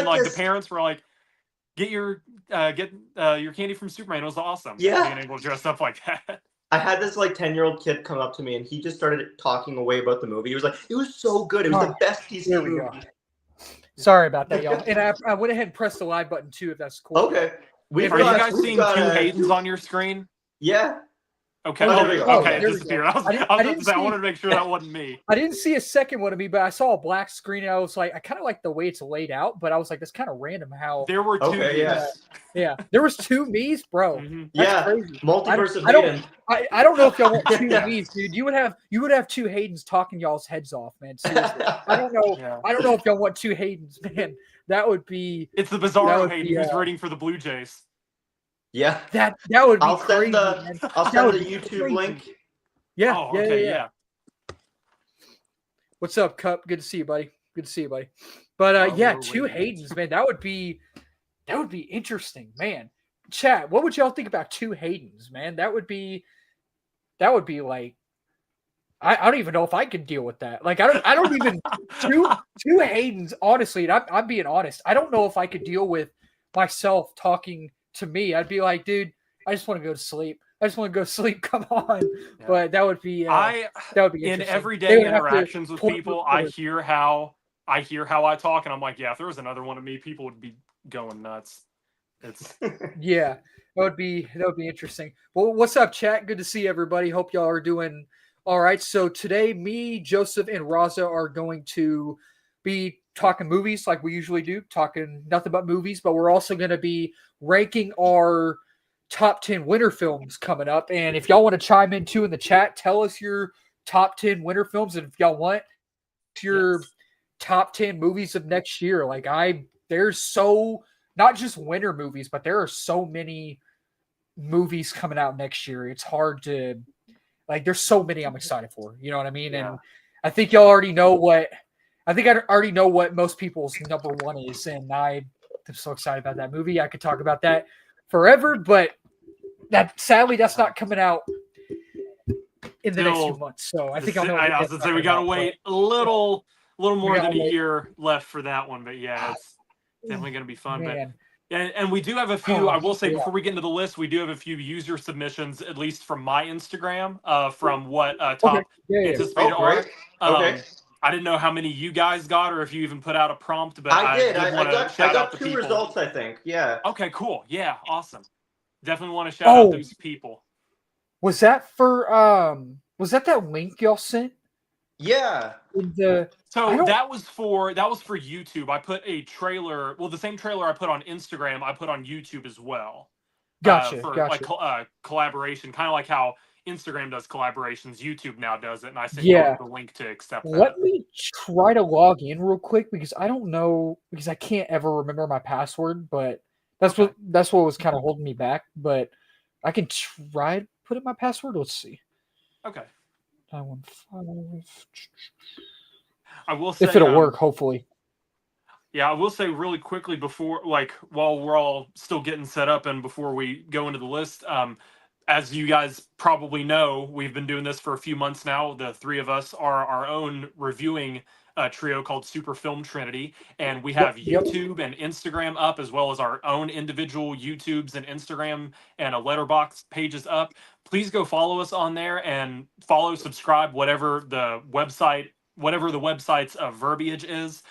when like this... the parents were like, get your candy from Superman. It was awesome. Yeah. Being able to dress up like that. I had this like 10-year-old kid come up to me and he just started talking away about the movie. He was like, it was so good. It was the best DC movie. Go. Sorry about that, y'all. And I went ahead and pressed the live button too, if that's cool. Okay. Are you guys seeing two Haydens on your screen? Yeah. Okay. Okay. It disappeared. I wanted to make sure that wasn't me. I didn't see a second one of me, but I saw a black screen. And I was like, I kind of like the way it's laid out, but I was like, that's kind of random how there were two. Yeah. There was two me's, bro. Mm-hmm. That's crazy. Multiverse of Hayden. I don't know if y'all want two me's, dude. You would have two Haydens talking y'all's heads off, man. Seriously. I don't know. Yeah. I don't know if y'all want two Haydens, man. That would be. It's the Bizarro Hayden who's rooting for the Blue Jays. Yeah, that would be crazy. I'll send the YouTube link. Yeah. Oh, okay, yeah. What's up, Cup? Good to see you, buddy. Good to see you, buddy. But two Haydens, man. That would be interesting, man. Chat, what would y'all think about two Haydens, man? That would be like, I don't even know if I could deal with that. Like, I don't even two Haydens. Honestly, and I'm being honest. I don't know if I could deal with myself talking to me. I'd be like, dude, I just want to go to sleep. Come on. Yeah. But that would be that would be in everyday interactions with people. I hear how I talk, and I'm like, yeah, if there was another one of me, people would be going nuts. It's yeah, that would be interesting. Well, what's up, chat? Good to see everybody. Hope y'all are doing all right. So today, me, Joseph, and Raza are going to be talking movies like we usually do, talking nothing but movies, but we're also going to be ranking our top 10 winter films coming up. And if y'all want to chime in too in the chat, tell us your top 10 winter films. And if y'all want your top 10 movies of next year, like there's so not just winter movies, but there are so many movies coming out next year. It's hard to there's so many I'm excited for, you know what I mean? Yeah. And I think y'all already know what most people's number one is. And I'm so excited about that movie. I could talk about that forever, but sadly that's not coming out in the next few months. So I think I was gonna say we gotta wait a little more than a year left for that one, but yeah, it's definitely gonna be fun. Man. But and we do have a few. I will say before we get into the list, we do have a few user submissions, at least from my Instagram, from what top anticipated are. Okay. I didn't know how many you guys got, or if you even put out a prompt, but I did. I got two results, I think. Yeah. Okay, cool. Yeah, awesome. Definitely want to shout out those people. Was that for was that link y'all sent? Yeah. That was for YouTube. I put a trailer. Well, the same trailer I put on Instagram, I put on YouTube as well. Gotcha. Like collaboration, kind of like how Instagram does collaborations, YouTube now does it, and I sent you the link to accept that. Let me try to log in real quick because I don't know, because I can't ever remember my password, but that's what was kind of holding me back. But I can try to put in my password. Let's see. Okay. 915. I will say if it'll work, hopefully. Yeah, I will say really quickly before, while we're all still getting set up and before we go into the list, as you guys probably know, we've been doing this for a few months now. The three of us are our own reviewing trio called Super Film Trinity, and we have YouTube and Instagram up, as well as our own individual YouTubes and Instagram and a Letterboxd pages up. Please go follow us on there and subscribe, whatever the website's verbiage is.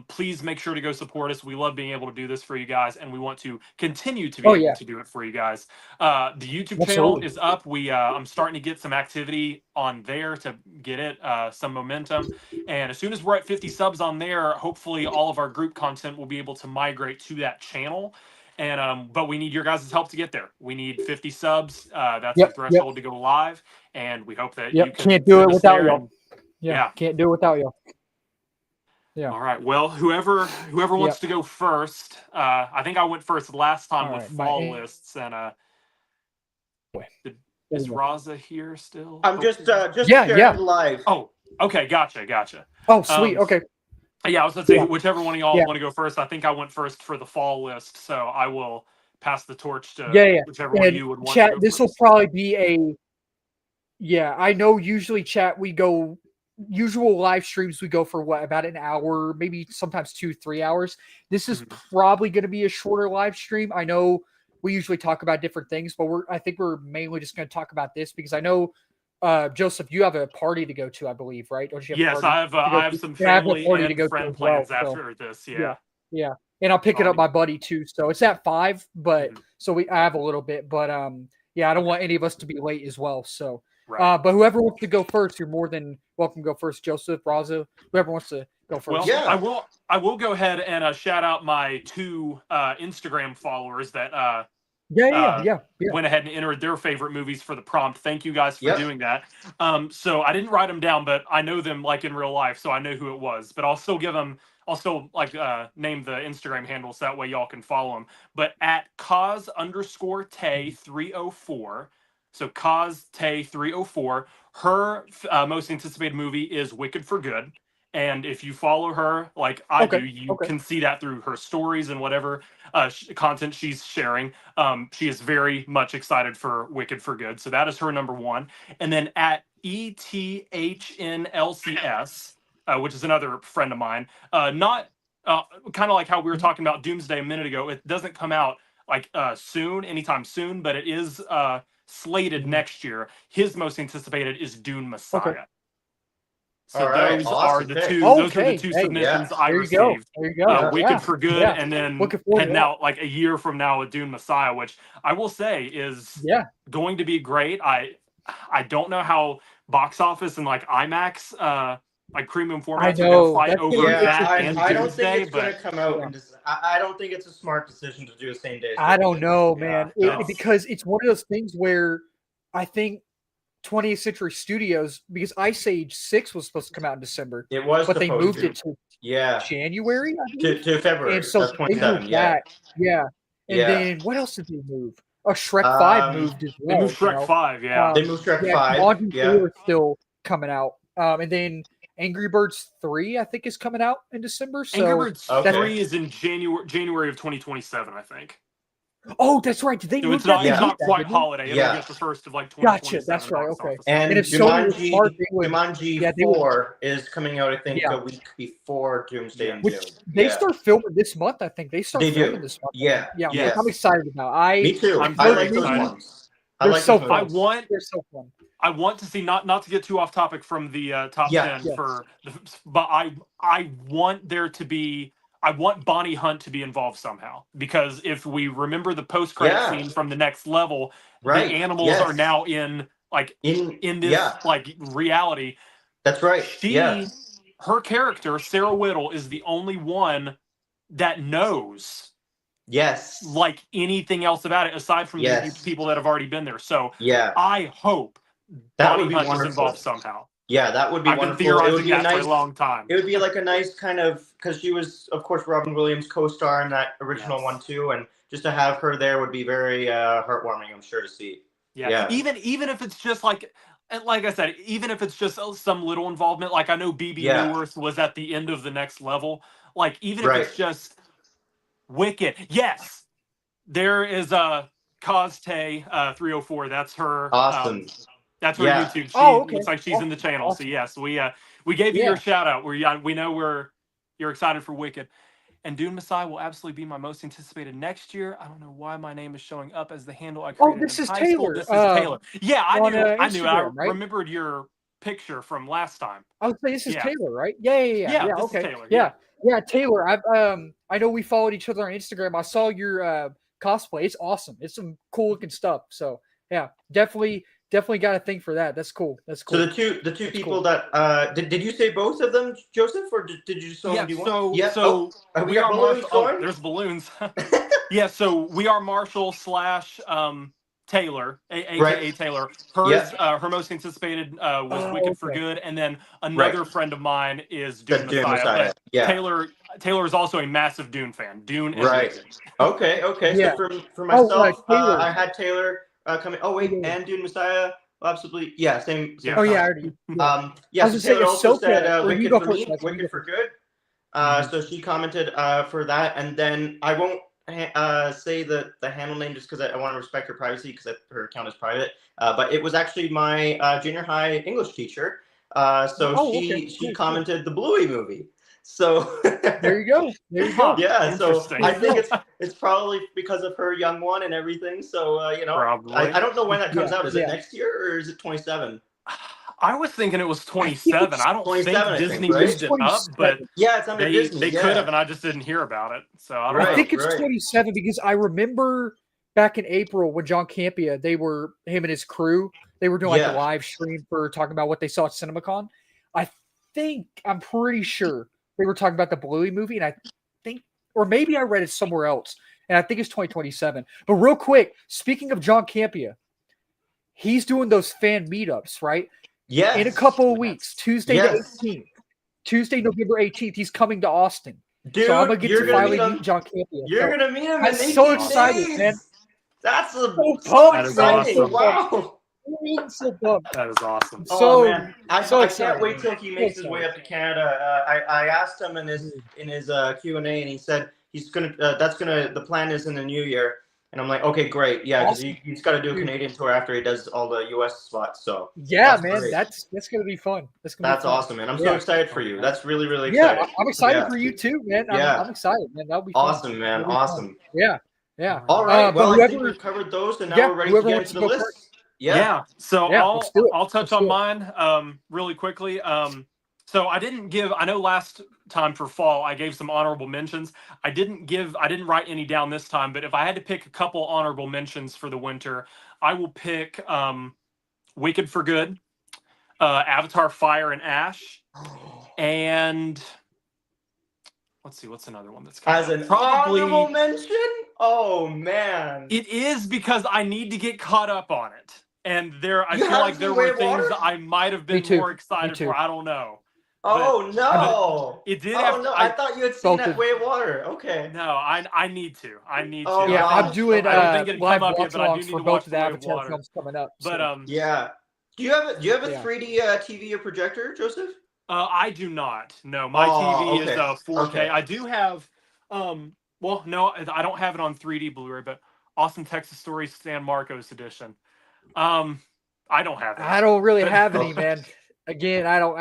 Please make sure to go support us. We love being able to do this for you guys, and we want to continue to be able to do it for you guys. The YouTube channel is up. I'm starting to get some activity on there to get it some momentum, and as soon as we're at 50 subs on there, hopefully all of our group content will be able to migrate to that channel. And but we need your guys' help to get there. We need 50 subs. That's the threshold to go live, and we hope that you can't do it without y'all. Yeah, can't do it without y'all. Yeah. All right. Well, whoever wants to go first. I think I went first last time with fall lists, and is Raza here still? I'm just sharing live. Oh, okay, gotcha. Oh, sweet. Okay. Yeah, I was gonna say whichever one of y'all want to go first. I think I went first for the fall list, so I will pass the torch to whichever one of you would want to go this first. Will probably be a. Yeah, I know. Usually, chat we go usual live streams we go for what, about an hour, maybe sometimes 2-3 hours. This is Mhm. probably going to be a shorter live stream. I know we usually talk about different things, but I think we're mainly just going to talk about this because I know Joseph, you have a party to go to, I believe, right? Don't you have a Yes, party to go I have to? some Yeah, I have a family party to and go to friend as well. plans So after this. yeah, Yeah. yeah, and I'm picking I'll up be- my buddy too. So it's at 5, but Mhm. so I have a little bit, but yeah, I don't Okay. want any of us to be late as well. So Right. but whoever wants to go first, you're more than welcome to go first. Joseph, Raza, whoever wants to go first. Well, Yeah. I will go ahead and shout out my 2 Instagram followers that Yeah. went ahead and entered their favorite movies for the prompt. Thank you guys for Yep. doing that. So I didn't write them down, but I know them like in real life, so I know who it was. But I'll still like name the Instagram handles, so that way y'all can follow them. But at cause_tay304, so cause tay304, her most anticipated movie is Wicked for Good. And if you follow her like I Okay, do, you okay. can see that through her stories and whatever content she's sharing. She is very much excited for Wicked for Good. So that is her number 1. And then at ETHNLCS, which is another friend of mine, not kind of like how we were talking about Doomsday a minute ago. It doesn't come out like anytime soon, but it is slated next year. His most anticipated is Dune Messiah. Okay. So All right, those awesome are the pick. two. Those are the Okay, 2 hey, submissions I There you go. received. There you go. Yeah. Wicked Yeah. for Good, Yeah. and then Looking forward to heading that. out like a year from now with Dune Messiah, which I will say is Yeah. going to be great. I don't know how box office and like IMAX like premium formats are going know, to fight that's over gonna be that interesting. and I don't think Doomsday, it's going to but come out. Yeah. I don't think it's a smart decision to do a same day. as I don't Wicked. know, Yeah, man. no. Because it's one of those things where I think 20th Century Studios, because Ice Age 6 was supposed to come out in December, It was but they supposed moved to. it to Yeah, January, I believe. to February. And so That's they 27. moved Yeah. that. Yeah. And Yeah. then what else did they move? Oh, Shrek 5 moved as they well. moved Shrek 5. Yeah, They moved Shrek Yeah, 5. Jumanji Yeah. 4 is still coming out. And then Angry Birds 3, I think, is coming out in December. So Angry Birds Okay. 3 is in January of 2027, I think. oh, that's right. Did they So move it's not that? it's They not moved that, quite didn't they? holiday. It'll Yeah. get the first of like Gotcha. 2027. That's right. box Okay. office. And And if Sony was Jumanji, smart, they would. Jumanji Yeah, they would. 4 is coming out, I think, Yeah. a week before Doomsday in Which June. they Yeah. start filming this month, I think. They start They filming do. this month. Yeah. Yeah. Yes. I'm excited about. Me too. I'm I very like those excited. ones. I They're like so those fun. I ones. want They're so fun. I want to see not to get too off topic from the top Yeah. 10 Yes. but I want there to be I want Bonnie Hunt to be involved somehow, because if we remember the post credit Yeah. scene from the Next Level, Right. the animals Yes. are now in this Yeah. like reality. That's right. Her character Sarah Whittle is the only one that knows Yes. like anything else about it aside from Yes. the people that have already been there. So Yeah. I hope That Bonnie would be Hunt is wonderful. involved somehow. Yeah, that would be I've been wonderful. It would theorizing be a that for nice. a long time. It would be like a nice kind of, because she was, of course, Robin Williams co-star in that original Yes. one too, and just to have her there would be very heartwarming, I'm sure, to see. Yeah. Even if it's just like I said, even if it's just some little involvement, like I know BB Yeah. Newirth was at the end of the Next Level. Like even Right. if it's just Wicked. Yes, there is a Costay 304. That's her. Awesome. That's her Yeah. YouTube. She Oh, okay. looks like she's in the channel. Awesome. So yes, we gave you Yeah. your shout out. We know you're excited for Wicked. And Dune Messiah will absolutely be my most anticipated next year. I don't know why my name is showing up as the handle I created this in is high school. Taylor. This is Taylor. Yeah, I on, knew. I Instagram, right? remembered your picture from last time. I would say this is Yeah. Taylor, right? Yeah. This is Okay. Taylor, Yeah, Taylor. I know we followed each other on Instagram. I saw your cosplay. It's awesome. It's some cool looking stuff. So yeah, definitely got a thing for that. That's cool. That's cool. So the two people cool. that did you say both of them, Joseph, or did you just only do one? We we are are balloons Marshall. Oh, going? there's balloons. Yeah, so we are Marshall / Taylor, aka Right. Taylor. Hers, her most anticipated was Wicked for okay. Good, and then another friend of mine is The Dune Dune Messiah. Messiah. But Yeah. Taylor is also a massive Dune fan. Dune and Right. Wicked. Okay. Yeah. So for myself, Taylor. I had Taylor coming. Oh wait, Yeah. and Dune Messiah. Absolutely. Yeah. Same. Yeah. Oh yeah, I time. already. Yeah, I was so gonna say, Taylor also Ahsoka, said or you Wicked go for first, me, Mike, you Wicked go for good. Mhm. So she commented for that, and then I won't say the handle name just because I want to respect her privacy because her account is private. But it was actually my junior high English teacher. So Oh, she okay. Cool, cool. commented the Bluey movie. So There you go. There you go. yeah, so Interesting. I think it's probably because of her young one and everything. So you know, Probably. I don't know when that comes Yeah, out. Is yeah. it next year or is it 27? I was thinking it was 27. I don't 27, I think think, Disney right? moved it up, but Yeah, it's under they Disney. could have, and I just didn't hear about it. So I don't Right. I know. think it's 27 because I remember back in April when John Campea, him and his crew, they were doing like Yeah. a live stream for talking about what they saw at CinemaCon. I'm pretty sure they were talking about the Bluey movie, and I think, or maybe I read it somewhere else, and I think it's 2027. But real quick, speaking of John Campea, he's doing those fan meetups, right? Yes. In a couple of weeks, Tuesday Yes. the 18th, Tuesday, November 18th, he's coming to Austin. Dude, So I'm gonna get you're to gonna finally meet him. meet John Campea. You're So gonna meet him I'm in 18 so excited, days. man. That's So so pumped, exciting! man. Wow. I'm so pumped. That is awesome. So- Oh man, I so can't excited. wait till he makes his way up to Canada. I asked him in his Q&A, and he said he's gonna. The plan is in the new year. And I'm like, okay, great, yeah, because Awesome. he's got to do a Dude. Canadian tour after he does all the U.S. spots. So Yeah, That's man, great. that's gonna be fun. That's awesome, man. I'm so Yeah. excited for you. That's really, really Yeah, exciting. I'm excited Yeah. for you too, man. Yeah. I'm excited, man. That'll be fun. Awesome, man. That'll be fun. Awesome. Yeah, yeah. All right. but Well, I think whoever- we've covered those, and now yeah, we're ready to whoever get wants into to the go list. first. Yeah. So Yeah, let's do it. I'll touch Let's on do it. mine really quickly. So I know last time for fall I gave some honorable mentions. I didn't write any down this time, but if I had to pick a couple honorable mentions for the winter, I will pick Wicked for Good, Avatar Fire and Ash, and let's see, what's another one that's coming As out? an honorable mention? Oh man. It is because I need to get caught up on it. And I You feel haven't like seen there Way were of things Water? that I might have been too. more Me excited too. for. I don't know. Oh no. It did Oh have no, I I thought you had seen Both that of- Way of Water. Okay. no, I need to. I need Oh, to. Yeah, gosh. I'm doing I don't think it'd live come up yet, but I do watch-alongs need for to both watch of the Way of Avatar Water. films coming up. But so. Yeah. Do you have a Yeah. 3D TV or projector, Joseph? I do not. No, my Oh, TV is okay. 4K. Okay. I do have well, no, I don't have it on 3D Blu-ray, but Austin Texas Stories San Marcos edition. I don't have it. I don't really But- have any, man. Again, I don't.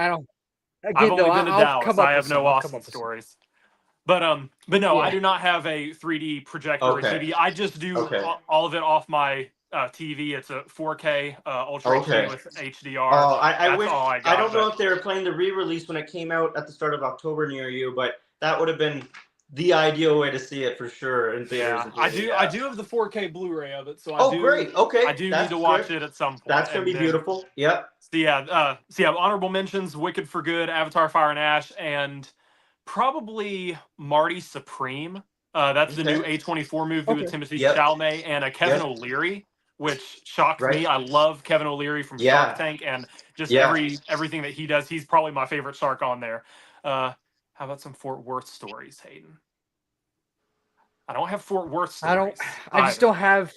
Again, I've only no, been to I'll Dallas. come up I have with no some. I'll come Austin up with some. stories. But no, I Yeah. do not have a 3D projector Okay. or TV. I just do Okay. all of it off my TV. It's a 4K Ultra Okay. HD with HDR. Oh, I That's wish. all I I got, don't know but- if they were playing the re-release when it came out at the start of October near you, but that would have been the ideal way to see it for sure in theaters. Yeah, I do have the 4K Blu-ray of it, so Oh, I do. great. Okay. I do That's need to watch good. it at some point. That's gonna and be then- beautiful. Yep. So yeah, honorable mentions: Wicked for Good, Avatar: Fire and Ash, and probably Marty Supreme. That's the new A24 movie with Okay. Timothy Yep. Chalamet and Kevin Yep. O'Leary, which shocked Right. me. I love Kevin O'Leary from Yeah. Shark Tank, and just Yeah. everything that he does. He's probably my favorite shark on there. How about some Fort Worth stories, Hayden? I don't have Fort Worth stories. I just don't have.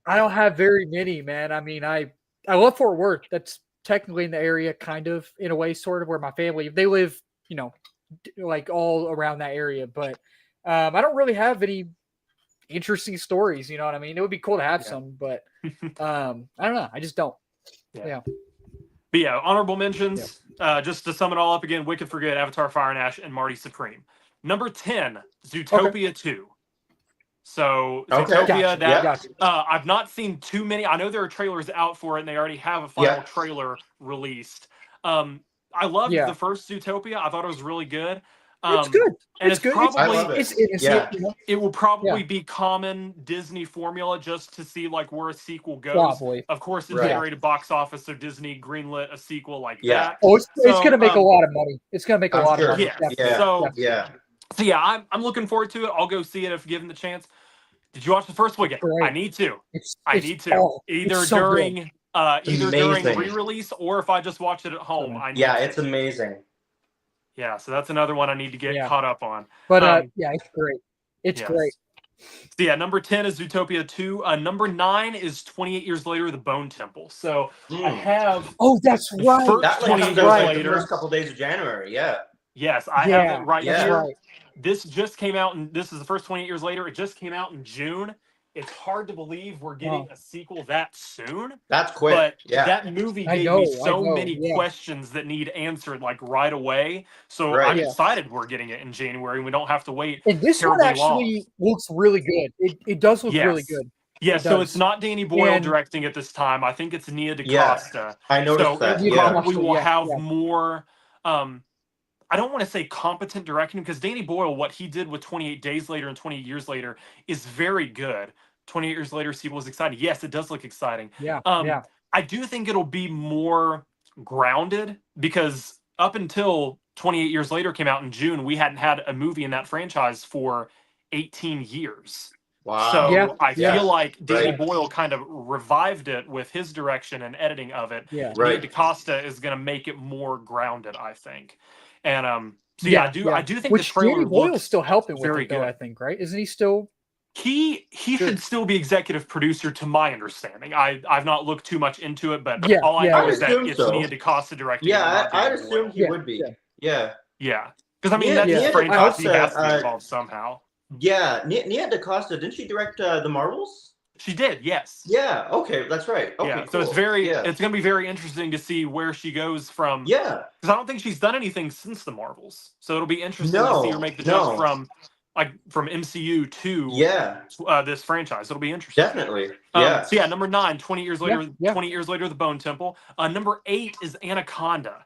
I don't have very many, man. I mean, I love Fort Worth. That's technically in the area, kind of in a way, sort of where my family they live. You know, like all around that area. But I don't really have any interesting stories. You know what I mean? It would be cool to have Yeah. some, but I don't know. I just don't. But yeah, honorable mentions. Just to sum it all up again: Wicked for Good, Avatar: Fire and Ash, and Marty Supreme. Number 10, Zootopia 2. So Okay. Zootopia, Gotcha. that Gotcha. I've not seen too many. I know there are trailers out for it, and they already have a final Yeah. trailer released. I loved Yeah. the first Zootopia. I thought it was really good. It's good. And It's good. I probably love it. It's innocent. Yeah. You know? it will probably be common Disney formula just to see like where a sequel goes. Probably. Of course, it Right. generated box office, so Disney greenlit a sequel like Yeah. that. Oh, it's So, going to make a um, lot of money. It's going to make a I'm lot sure. of money. Yeah. Definitely. Yeah. So Yeah. So yeah, I'm looking forward to it. I'll go see it if given the chance. Did you watch the first Wicked? Great. I need to. It's, I it's- need to. oh, Either it's so good. during Amazing. re-release or if I just watch it at home. I need Yeah. to. It's amazing. Yeah, so that's another one I need to get Yeah. caught up on. But Um, yeah, it's great. It's yes. great. So yeah, number 10 is Zootopia 2. Number 9 is 28 Years Later, The Bone Temple. So I Mm. have Oh, that's right. First That like 20 comes years out like the later. first couple days of January. Yeah. yes, I Yeah, have it right yeah. here. Right. This just came out, and this is the first 28 years later. It just came out in June, it's hard to believe we're getting a sequel that soon. That's quick. But Yeah. that movie I gave know, me I so know, many yeah. questions that need answered like right away. So Right. I'm Yeah. excited we're getting it in January. We don't have to wait. And this one terribly long. actually looks really good. It does look really Yes. good. Yeah, It so does. it's not Danny Boyle And- directing it this time. I think it's Nia Yeah. DaCosta. I noticed So that. it Yeah. probably will Yeah, have yeah. more I don't want to say competent directing because Danny Boyle, what he did with 28 Days Later and 28 Years Later is very good. 28 Years Later sequel is exciting. Yes, it does look exciting. Yeah. I do think it'll be more grounded because up until 28 Years Later came out in June, we hadn't had a movie in that franchise for 18 years. Wow. So Yeah, I yeah. feel like Danny Right. Boyle kind of revived it with his direction and editing of it. Yeah. Right. Nia DaCosta is going to make it more grounded, I think. And so yeah, I do think Which the trailer Danny Boyle's looks still helping with very it, though, good. I think, right? Isn't he still? He Good. should still be executive producer, to my understanding. I've not looked too much into it, but Yeah, all I yeah. know I'd is that assume it's so. Nia DaCosta directing. and Yeah, not I'd Danny assume Boyle. he would be. Yeah. Yeah, because I mean Nia- that's his Nia franchise. He DaCosta, has to be involved somehow. Yeah. Nia DaCosta, didn't she direct the Marvels? She did, yes. Yeah. Okay, that's right. Okay. Yeah, so it's cool. very, Yeah. it's going to be very interesting to see where she goes from. Yeah. Because I don't think she's done anything since the Marvels, so it'll be interesting to see her No, make the no. jump from MCU to Yeah. this franchise. It'll be interesting. Definitely. Yeah. So yeah, number 9, 20 years later. Yeah. 20 years later, The Bone Temple. Number 8 is Anaconda.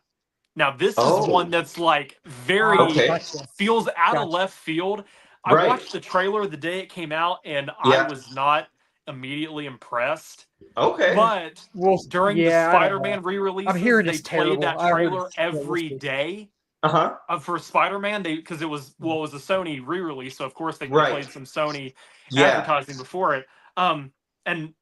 Now this Oh. is one that's like very Okay. Gotcha. feels out Gotcha. of left field. I Right. watched the trailer the day it came out, and Yeah. I was not immediately impressed. Okay. But Well, during yeah, the I don't Spider-Man know. re-releases, I'm hearing they it's played terrible. that I heard trailer it's every realistic. day Uh-huh. for Spider-Man. Because it was it was a Sony re-release, so of course they Right. played some Sony Yeah. advertising before it. And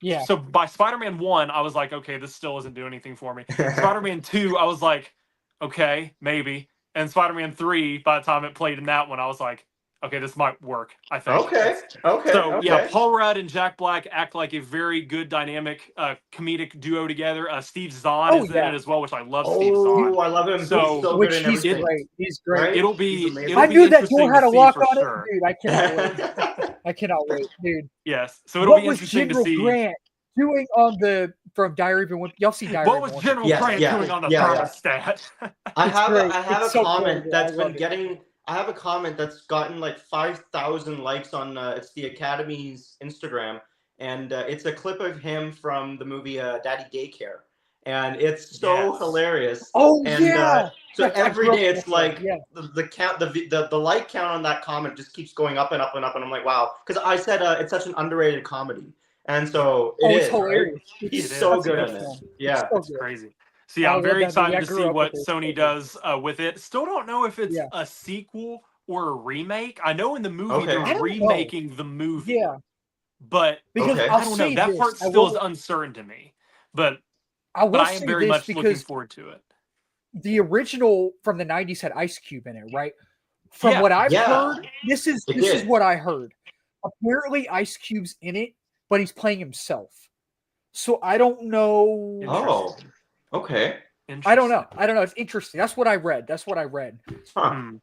Yeah. so by Spider-Man 1, I was like, okay, this still isn't doing anything for me. Spider-Man 2, I was like, okay, maybe. And Spider-Man 3, by the time it played in that one, I was like, okay, this might work, I think. Okay. Okay. So okay. yeah, Paul Rudd and Jack Black act like a very good dynamic comedic duo together. Steve Zahn is in it as well, which I love. Steve Zahn. Oh, I love him. So- He's so Which good in he's everything. great. He's great. Right? It'll He's be. amazing. It'll I be knew that interesting door had to a see lock for on sure. it, dude. I cannot wait. I cannot wait, dude. Yes, so it'll What be was interesting General to see. Grant doing on the from Diary of a Wimpy? Y'all see Diary What of a was Wimpy? General Yes, Grant yeah, doing on the yeah. thermostat? I It's have great. I have It's a so comment cool. that's I been love it. getting. I have a comment that's gotten like 5,000 likes on it's the Academy's Instagram, and it's a clip of him from the movie Daddy Daycare, and it's so Yes. hilarious. Oh And, yeah. So I every grew day up it's with like that, yeah. the count the like count on that comment just keeps going up and up and up, and I'm like, wow, because I said it's such an underrated comedy, and so it Oh, is, it's right? hilarious. He's It so is, good yes. in it. It's Yeah. so It's good. crazy. So yeah, I I'm love very that movie. excited I to grew see up what with it. Sony does with it. Still don't know if it's Yeah. a sequel or a remake. I know in the movie Okay. they're I don't know. remaking the movie. Yeah, But because Okay. I I'll don't know. say That this. part I still is will, uncertain to me. But I will I am say very this much looking because forward to it. the original from the '90s had Ice Cube in it, right? From Yeah. what I've Yeah. heard, this is It this is did. what I heard. Apparently, Ice Cube's in it, but he's playing himself. So I don't know. Oh. Interesting. Okay. I don't know. I don't know. It's interesting. That's what I read. Huh. Hmm.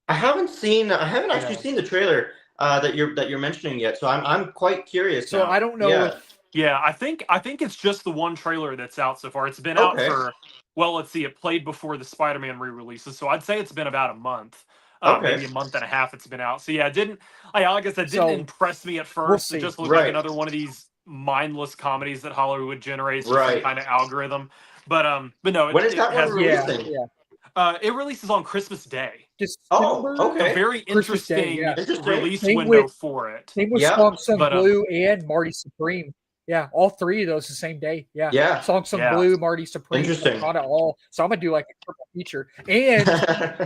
I haven't actually Yeah. seen the trailer that you're mentioning yet, so I'm quite curious. So now. I don't know Yeah. if Yeah, I think it's just the one trailer that's out so far. It's been out Okay. for let's see, it played before the Spider-Man re-releases, so I'd say it's been about a month, Okay. maybe a month and a half. It's been out, so yeah, it didn't. Like I said, didn't So, impress me at we'll first. It see. just looked like Right. another one of these mindless comedies that Hollywood generates with some Right. kind of algorithm. But no, When is that one has yeah, releasing? yeah. it releases on Christmas Day. Oh, December. okay. A very Christmas Day, interesting yeah. Interesting. release Same window with- for it. Same with Yeah. Song Sung But, Blue and Marty Supreme. Yeah, all three of those the same day. Yeah. Yeah. Song Sung Yeah. Blue, Marty Supreme. Interesting. Anaconda, all. So I'm gonna do like a triple feature. And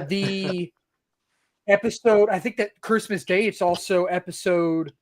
the episode, I think that Christmas Day, it's also episode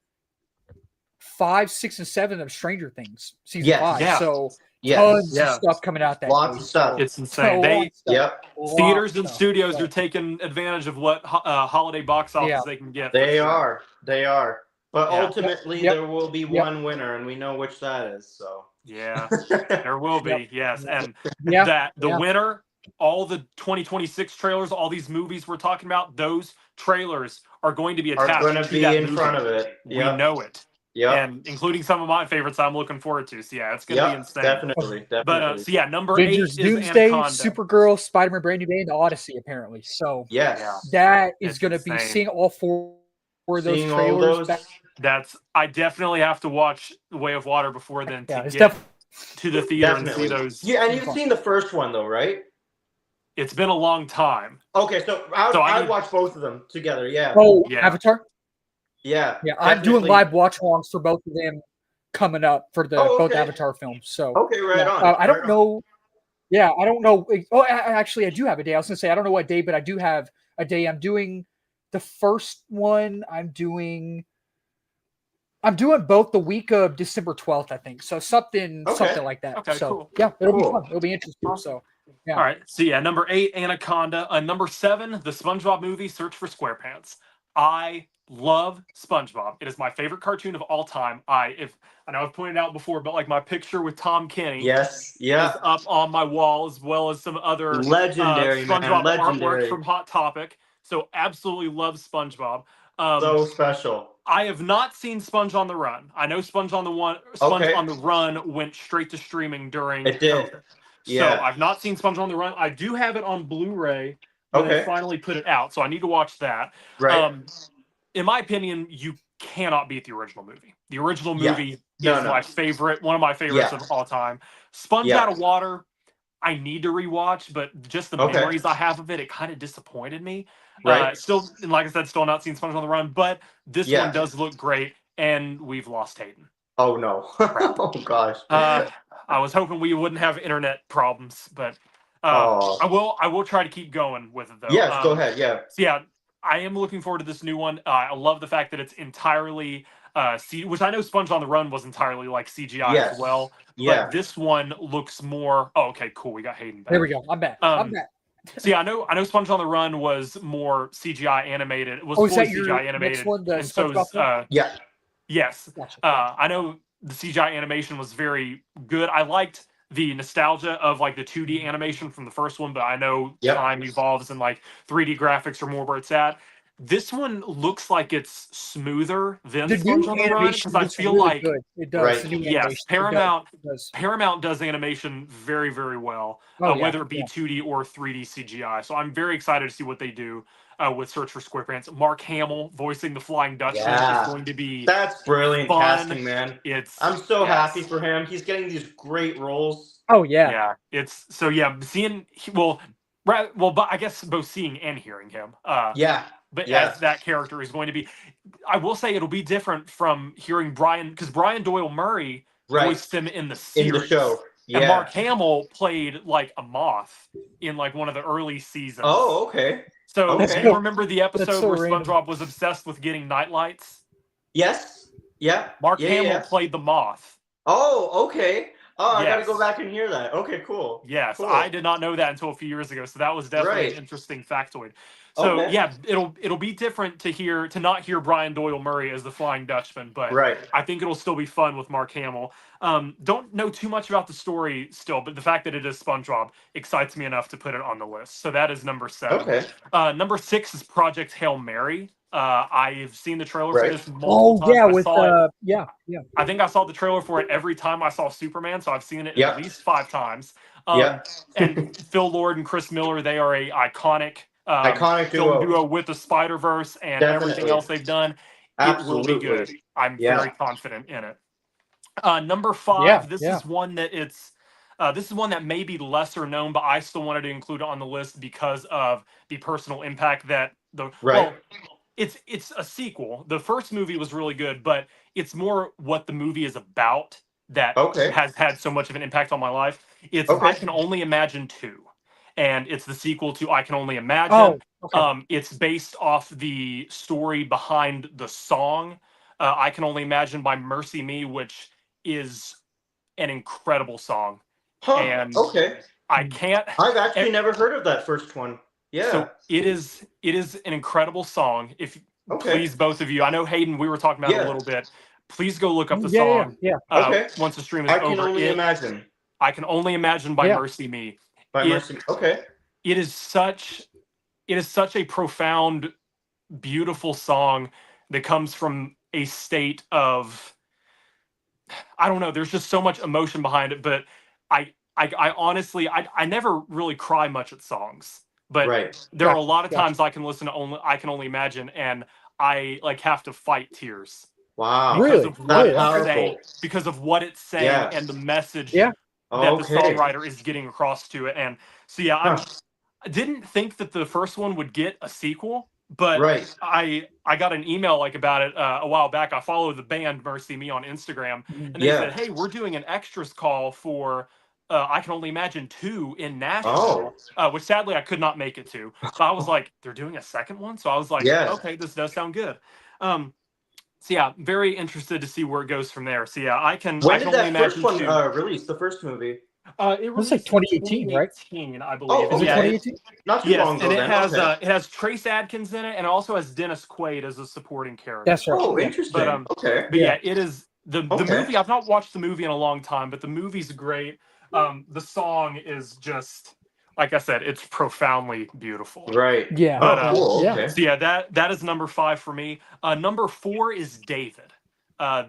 5, 6, and 7 of Stranger Things, season Yes. 5. Yeah. So Yes. tons Yeah. of stuff coming out that Lots day. of stuff. It's So, insane. lots They of stuff. Yep. Lots theaters of and stuff. studios Yeah. are taking advantage of what holiday box office Yeah. they can get. for They sure. are. They are. But Yeah. ultimately, Yep. there will be Yep. one winner, and we know which that is. So. Yeah, there will be. Yes, and Yeah. that the Yeah. winner, all the 2026 trailers, all these movies we're talking about, those trailers are going to be Are attached going to to be that in movie. front of it. We Yep. know it. Yeah. and including some of my favorites I'm looking forward to. So yeah, it's gonna be Yeah. insane. Definitely. But Definitely. so yeah, number Avengers 8 is Doomsday, Anaconda. Supergirl, Spider-Man Brand New Day, and Odyssey, apparently. So Yes. that is It's going to be insane. seeing all four of those Seeing all trailers. those. I definitely have to watch Way of Water before then to It's get to the theater Definitely. and see those. Yeah, and you've seen the first one though, right? It's been a long time. Okay, so I'd watch both of them together. Yeah. Oh, Yeah. Avatar. Yeah. Yeah, I'm doing live watch-alongs for both of them coming up for the both Avatar films. So Okay, right on. I don't know. Yeah, I don't know. Oh, actually, I do have a day. I was going to say I don't know what day, but I do have a day. I'm doing the first one. I'm doing both the week of December 12th, I think. So something like that. Okay, so cool. yeah, it'll be fun. It'll be interesting. So yeah. All right. So yeah, number 8, Anaconda. Number 7, the SpongeBob movie, Search for SquarePants. I love SpongeBob. It is my favorite cartoon of all time. I know I've pointed out before, but like my picture with Tom Kenny is up on my wall, as well as some other legendary SpongeBob legendary artwork from Hot Topic. So absolutely love SpongeBob. So special. I have not seen Sponge on the Run. I know Sponge on the Run went straight to streaming during It did. COVID. Yeah. So I've not seen Sponge on the Run. I do have it on Blu-ray when they finally put it out. So I need to watch that. Right. In my opinion, you cannot beat the original movie. The original movie is my favorite, one of my favorites of all time. Sponge Out of Water, I need to rewatch, but just the memories I have of it, it kind of disappointed me. Right. Still, and like I said, still not seen Sponge on the Run, but this one does look great, and we've lost Hayden. Oh no! Oh gosh. I was hoping we wouldn't have internet problems, but I will try to keep going with it though. Yes, go ahead. Yeah. So yeah, I am looking forward to this new one. I love the fact that it's entirely which I know Sponge on the Run was entirely like CGI as well. Yeah. But this one looks more. Oh, okay, cool. We got Hayden back. There we go. I'm back. I'm back. So yeah, I know Sponge on the Run was more CGI animated. It was fully CGI animated. Next one, the and so yes. Gotcha. I know the CGI animation was very good. I liked the nostalgia of like the 2D animation from the first one, but I know time evolves and like 3D graphics are more where it's at. This one looks like it's smoother than Sponge on the Run because I feel really like it does. Yes, Paramount does animation very, very well, whether it be 2D or 3D CGI. So I'm very excited to see what they do with Search for SquarePants. Mark Hamill voicing the Flying Dutchman is going to be that's brilliant casting, man. I'm so happy for him. He's getting these great roles. Oh yeah. Yeah, seeing but I guess both seeing and hearing him. But as that character is going to be, I will say it'll be different from hearing Brian, because Brian Doyle Murray voiced him in the series. In the show. Yeah. And Mark Hamill played like a moth in like one of the early seasons. Oh, okay. So do you remember the episode where SpongeBob was obsessed with getting nightlights? Yes. Yeah. Mark Hamill played the moth. Oh, okay. Oh, I got to go back and hear that. Okay, cool. Yes, cool. I did not know that until a few years ago. So that was definitely an interesting factoid. So it'll be different to not hear Brian Doyle Murray as the Flying Dutchman, but I think it'll still be fun with Mark Hamill. Don't know too much about the story still, but the fact that it is SpongeBob excites me enough to put it on the list. So that is number 7. Okay. Number 6 is Project Hail Mary. I've seen the trailer for this multiple times. I think I saw the trailer for it every time I saw Superman, so I've seen it at least 5 times. And Phil Lord and Chris Miller, they are a iconic duo with the Spider-Verse and everything else they've done. Absolutely. It will be good. I'm very confident in it. Number 5, this is one that may be lesser known, but I still wanted to include it on the list because of the personal impact that it's a sequel. The first movie was really good, but it's more what the movie is about that has had so much of an impact on my life. It's I Can Only Imagine 2. And it's the sequel to I Can Only Imagine. It's based off the story behind the song I Can Only Imagine by Mercy Me, which is an incredible song. And I've actually never heard of that first one. Yeah. So it is an incredible song. If please, both of you, I know Hayden, we were talking about it a little bit. Please go look up the song. Once the stream is over. I Can Only Imagine. I Can Only Imagine by Mercy Me. It is such a profound, beautiful song that comes from a state of I don't know. There's just so much emotion behind it, but I honestly, I never really cry much at songs, but Right. there are a Gotcha, lot of gotcha. times I can listen to I can only imagine, and I like have to fight tears Wow. because Really? of what That Really? it's Okay. saying, powerful. because of what it's saying Yeah. and the message Yeah. that the Okay. songwriter is getting across to it. And so yeah, Huh. I didn't think that the first one would get a sequel, but Right. I got an email like about it a while back. I follow the band Mercy Me on Instagram, Mhm. and they Yeah. said, "Hey, we're doing an extras call for I Can Only Imagine 2 in Nashville," which sadly I could not make it to. But I was like, "They're doing a second one," so I was like, Yeah. "Okay, this does sound good." So yeah, very interested to see where it goes from there. So yeah, I can When I did can only that first imagine one 2. release? The first movie? It That's like released in 2018, right? 2018, I believe. Oh, And Is it yeah, okay. 2018? Not too yes, long ago and then. Okay. it has Trace Adkins in it, and it also has Dennis Quaid as a supporting character. That's right. Oh, Yeah. interesting. Okay. But Yeah. yeah, it is the Okay. movie. I've not watched the movie in a long time, but the movie's great. The song is just like I said, it's profoundly beautiful. Right. Yeah. But Oh, cool. Yeah. Okay. so yeah, that is number 5 for me. Number 4 is David.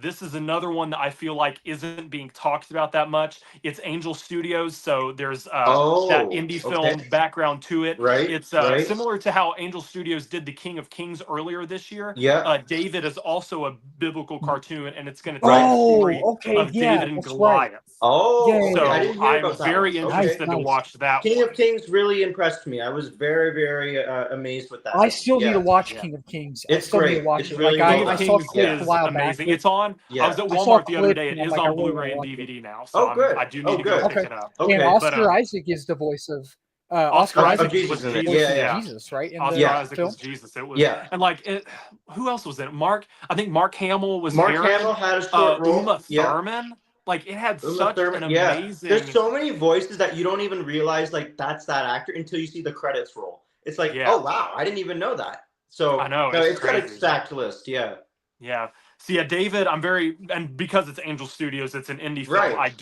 This is another one that I feel like isn't being talked about that much. It's Angel Studios, so there's that Oh, indie okay. film background to it. Right. It's Right. similar to how Angel Studios did The King of Kings earlier this year. Yeah. David is also a biblical cartoon, and it's going to tell Right. the Oh, story okay. of Yeah, David and that's right. Goliath. Oh, Yeah, okay. yeah, I yeah. didn't hear I'm about that very one. Nice, interested to nice. watch that King one. of Kings really impressed me. I was very, very amazed with that. I still need to Yeah. watch Yeah. King of Kings. It's I still need to great. watch It's it. really Like King well of I done. saw Kings clips a is while back. amazing. It's on. I Yeah. was at I saw Walmart the other clips day. and It I'm is like, I on really Blu-ray want and to watch it. DVD now, so Oh, good. I do Oh, need to go good. pick Okay. it up. And Okay. Oscar But Isaac is the voice of Oscar Of Isaac Jesus was in it. Jesus. Yeah, yeah. Jesus, right? In Oscar the Yeah. Isaac film. was Jesus. It was, Yeah. and like it. Who else was in it? I think Mark Hamill was Mark Aaron. Hamill had a short role. Uma Yeah. Thurman. Like it had Uma such Thurman. an Yeah. amazing. There's so many voices that you don't even realize like that's that actor until you see the credits roll. It's like, Yeah. oh wow, I didn't even know that. So I know, no, it's it's got a crazy. stacked list. Yeah. Yeah. So yeah, David, and because it's Angel Studios, it's an indie film. Right.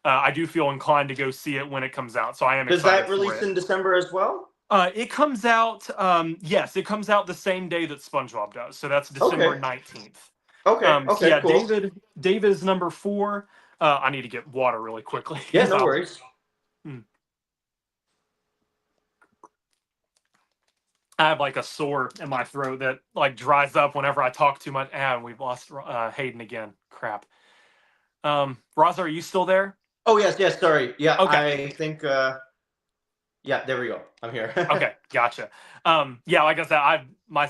I do feel inclined to go see it when it comes out. So I am Does excited that release for it. in December as well? It comes out. Yes, it comes out the same day that SpongeBob does. So that's December Okay. 19th. Okay. So Okay. yeah, Cool. David is number 4. I need to get water really quickly. Yeah. No worries. I have like a sore in my throat that like dries up whenever I talk too much. And we've lost Hayden again. Crap. Rosa, are you still there? Oh yes. Yes. Sorry. Yeah. Okay. I think. Yeah. There we go. I'm here. Okay, gotcha. Yeah, like I said, my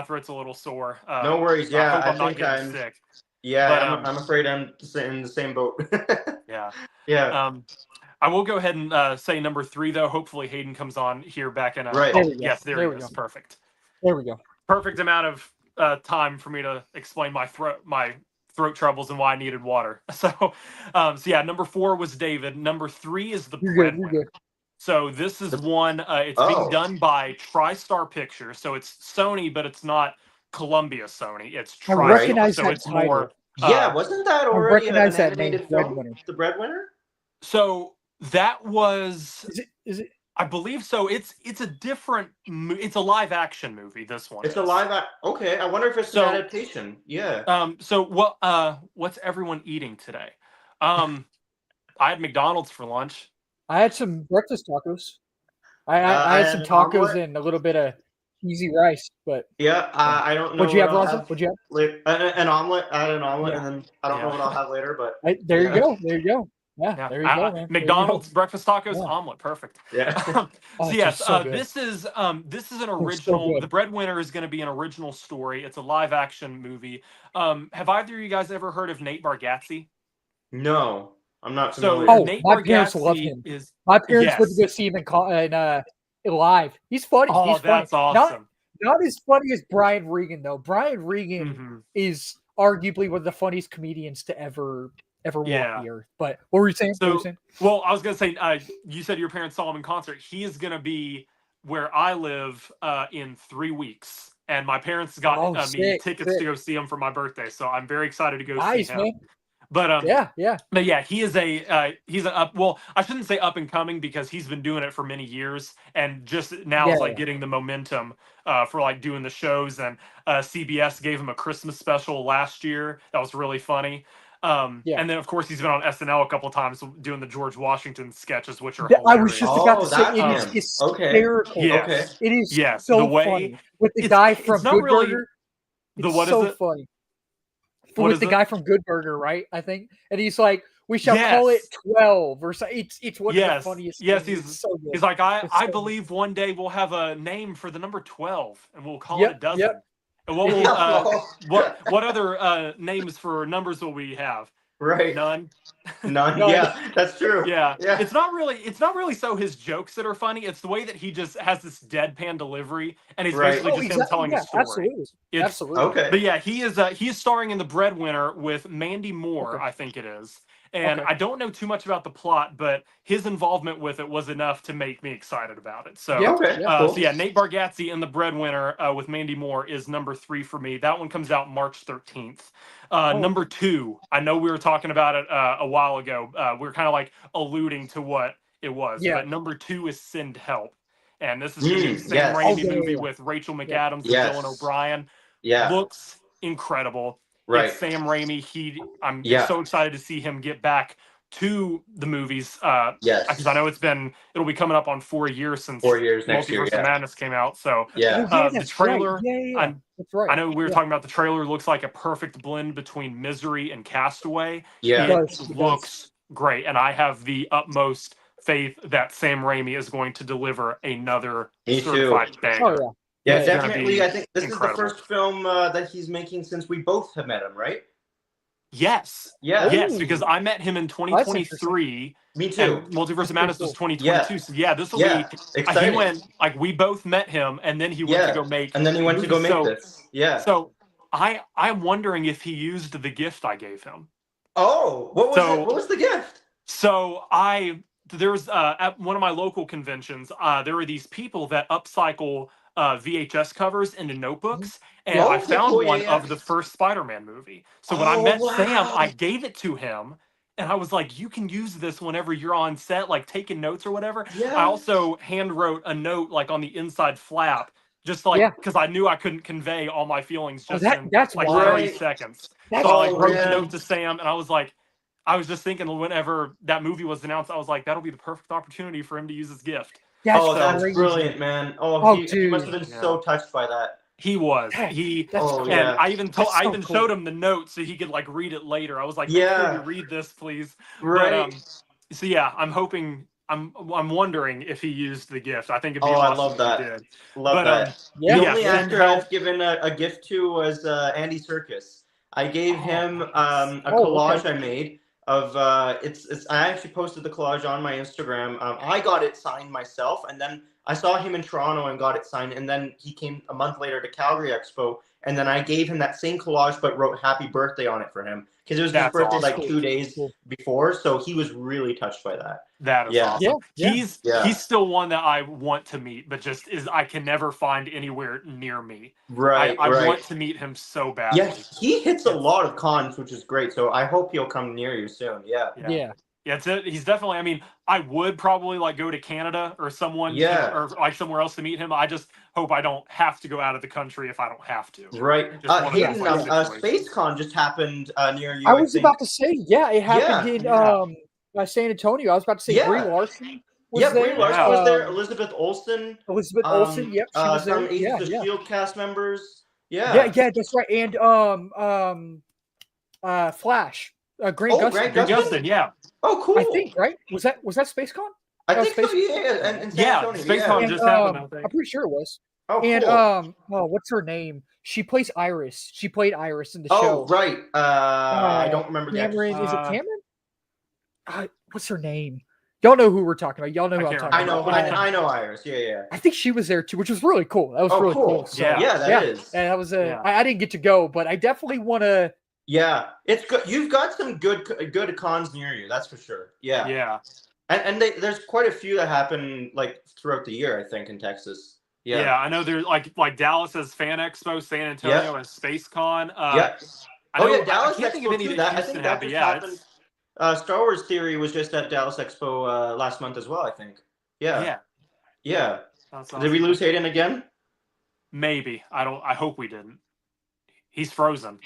throat's a little sore. No worries. I Yeah. hope I I'm not think getting sick. Yeah. But, I'm afraid I'm in the same boat. Yeah. Yeah. I will go ahead and say number 3 though. Hopefully Hayden comes on here back in a. Right. There we go. Yes, there There he we is. go. Perfect. There we go. Perfect amount of time for me to explain my throat troubles and why I needed water. So yeah, number 4 was David. Number 3 is The You're good. You're Breadwinner. good. So this is one. It's being done by TriStar Pictures. So it's Sony, but it's not Columbia Sony. It's I TriStar. recognize So that it's title. more. Yeah. Wasn't that I already an recognize that name, animated film? Breadwinner. The Breadwinner. So that was. Is it? I believe so. It's a different. It's a live action movie. This one. It's a is. live. Okay. I wonder if it's So- an adaptation. Yeah. So what? What's everyone eating today? I had McDonald's for lunch. I had some breakfast tacos. I I had had some an tacos omelet. and a little bit of cheesy rice. But Yeah. I don't know. what'd you have, what I'll Raza? What'd you have? later. An omelet. I had an omelet, Yeah. and then I don't know what I'll have later, but There Yeah. you go. There you go. Yeah, Yeah. there you go, man. There you McDonald's breakfast tacos, Yeah. omelet, perfect. yeah. Oh, So it's yes, just so good. this is an so original. good. The Breadwinner is going to be an original story. It's a live action movie. Have either of you guys ever heard of Nate Bargatze? No, I'm not So familiar. Nate my parents love Bargatze him. is. My parents went to Yes. go see him live. He's funny. Oh, He's funny. that's awesome. Not as funny as Brian Regan though. Brian Regan Mhm. is arguably one of the funniest comedians to ever Yeah. walk the earth. But what were you saying? What were you So, saying? well, I was going to say, you said your parents saw him in concert. He is going to be where I live in 3 weeks, and my parents got me sick, tickets sick. to go see him for my birthday. So I'm very excited to go Nice, see him. man. But Yeah. But yeah, he is he's an up. Well, I shouldn't say up and coming because he's been doing it for many years, and just now is Yeah. like getting the momentum for like doing the shows. And CBS gave him a Christmas special last year that was really funny. Yeah. And then of course he's been on SNL a couple of times doing the George Washington sketches, which are I was hilarious. just about to say that's it is him. hysterical. Yes. Okay. It is Yes, so the way funny with the it's- guy it's from not Good really- Burger. the It's what is so it? funny. What With is the it? guy from Good Burger, right? I think, and he's like, "We shall call it Yes. 12 or so." It's one of the Yes. funniest. Yes, things. It's so good. He's like, I It's so good. believe one day we'll have a name for the number 12 and we'll call Yep, it a dozen. yep. And what will what other names for numbers will we have? Right. None. None. None. Yeah, that's true. Yeah. Yeah. It's not really so his jokes that are funny. It's the way that he just has this deadpan delivery and he's Right. basically just him telling a story. Absolutely. It's- Absolutely. Okay. But yeah, he is starring in The Breadwinner with Mandy Moore, Okay. I think it is. And Okay. I don't know too much about the plot, but his involvement with it was enough to make me excited about it. So, Yeah. Okay. Yeah. Cool. so yeah, Nate Bargatze in The Breadwinner with Mandy Moore is number 3 for me. That one comes out March 13th. Number 2, I know we were talking about it a while ago. We were kind of like alluding to what it was. Yeah. But number 2 is Send Help. And this is the new Sam yes. Raimi Oh, yeah, movie yeah. with Rachel McAdams Yeah. and Yes. Dylan O'Brien. Yeah. Looks incredible. Right. It's Sam Raimi. I'm Yeah. so excited to see him get back to the movies. Yes. Because I know it'll be coming up on 4 years since 4 years next year. Multiverse of Yeah. Madness came out. So Yeah. Oh, yeah, the that's trailer, Right. Yeah. I'm- That's right. I know we were Yeah. talking about the trailer. Looks like a perfect blend between Misery and Castaway. Yeah. It does, it Looks great, and I have the utmost faith that Sam Raimi is going to deliver another Me too. certified banger. Oh yeah. Yeah, Yeah, it's gonna definitely. be I think this incredible. is the first film that he's making since we both have met him, right? Yes. Yeah. Yes, Ooh. because I met him in 2023. Me too. And Multiverse of Madness was cool. 2022. So yeah, this will Yeah. be. Exciting. He went like we both met him, and then he went Yeah. to go make. And then he went to go make so, this. Yeah. So I'm wondering if he used the gift I gave him. Oh, what was So- it? What was the gift? So there's at one of my local conventions, there were these people that upcycle VHS covers into notebooks, and Oh, I found cool, yeah, one yeah. of the first Spider-Man movie. So when I Oh, met wow. Sam, I gave it to him, and I was like, "You can use this whenever you're on set, like taking notes or whatever." Yeah. I also hand wrote a note like on the inside flap, just like Yeah. because I knew I couldn't convey all my feelings Oh, just that- in that's like wild. 30 Right. seconds. That's So I like Oh, wrote yeah. the note to Sam, and I was like, I was just thinking whenever that movie was announced, I was like, that'll be the perfect opportunity for him to use his gift. That's Oh, that's crazy. brilliant, man. Oh, Oh, he dude. must have been so touched by that. He was. Heck, He That's Oh, cool. yeah. and I even That's so showed cool. him the note so he could like read it later. I was like, Yeah. make sure you read this, please. Right. But so yeah, I'm hoping. I'm wondering if he used the gift. I think it'd be Oh, I awesome love if that. he did. Love but, that. Yeah. The Yeah, only Send actor Help. I've given a gift to was Andy Serkis. I gave Oh, him nice. a Oh, collage okay. I made of it's. I actually posted the collage on my Instagram. I got it signed myself, and then I saw him in Toronto and got it signed, and then he came a month later to Calgary Expo, and then I gave him that same collage but wrote "Happy Birthday" on it for him because it was his That's birthday awesome. like 2 days Cool. before, so he was really touched by that. That is Yeah. awesome. Yeah, Yeah. He's still one that I want to meet, but just I can never find anywhere near me. Right, I right. want to meet him so badly. Yeah, he hits a lot of cons, which is great. So I hope he'll come near you soon. Yeah. Yeah. Yeah, he's definitely. I mean, I would probably like go to Canada or Yeah. or like somewhere else to meet him. I just hope I don't have to go out of the country if I don't have to. Right. Just one of those, Hayden, like, situations. SpaceCon just happened near you. I was think. about to say, yeah, it happened in San Antonio. I was about to say Yeah. Brie Larson was Yeah, there. Brie Larson Yeah. was there. Elizabeth Olsen. Elizabeth Olsen, yep, she was there. From Agents Yeah, of yeah. Shield cast members. Yeah. Yeah, that's right. And Flash, Grant Gustin. Grant Greg Gustin? Gustin, yeah, Oh, cool. I think, right? Was that SpaceCon? I that think was so. Yeah, and San yeah. Antonio, SpaceCon And, just happened. I think. I'm pretty sure it was. Oh, cool. And what's her name? She plays Iris. She played Iris in the show. right. I don't remember the Cameron, actress. is it Cameron? What's her name? Y'all know who we're talking about. Y'all know who I I'm can't talking I know. about. I know Iris. Yeah. I think she was there too, which was really cool. That was Oh, really cool. cool. So, Yeah. Yeah, that is. And that was Yeah. I didn't get to go, but I definitely want to. Yeah, it's good. You've got some good cons near you. That's for sure. Yeah. Yeah, And there's quite a few that happen like throughout the year, I think, in Texas. yeah. Yeah. I know there's like Dallas has Fan Expo, San Antonio has SpaceCon. Yeah. I know, Oh yeah, Dallas I can't think Expo of any too. that I Houston think had, that but just yeah, happened. Star Wars Theory was just at Dallas Expo last month as well, I think. Yeah. yeah. That's Did we awesome. lose Hayden again? Maybe. I hope we didn't. He's frozen.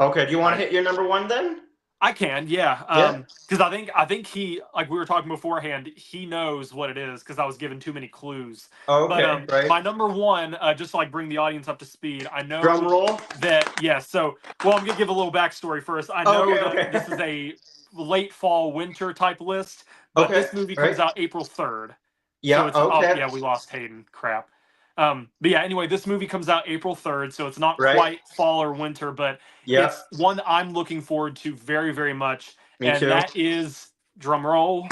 Okay. Do you want to hit your number one then? I can, yeah. Yeah. Because I think he, like we were talking beforehand, he knows what it is because I was given too many clues. Oh, But okay, right. my number one, just to like bring the audience up to speed, I know Drum roll. that so well, I'm gonna give a little backstory first. I know Okay, that okay. this is a late fall winter type list, but Okay, this movie comes right. out April 3rd. Yeah. So it's Okay. yeah, we lost Hayden. Crap. But yeah, anyway, this movie comes out April 3rd, so it's not Right. quite fall or winter, but Yeah. it's one that I'm looking forward to very, very much. Me and too. that is, drum roll,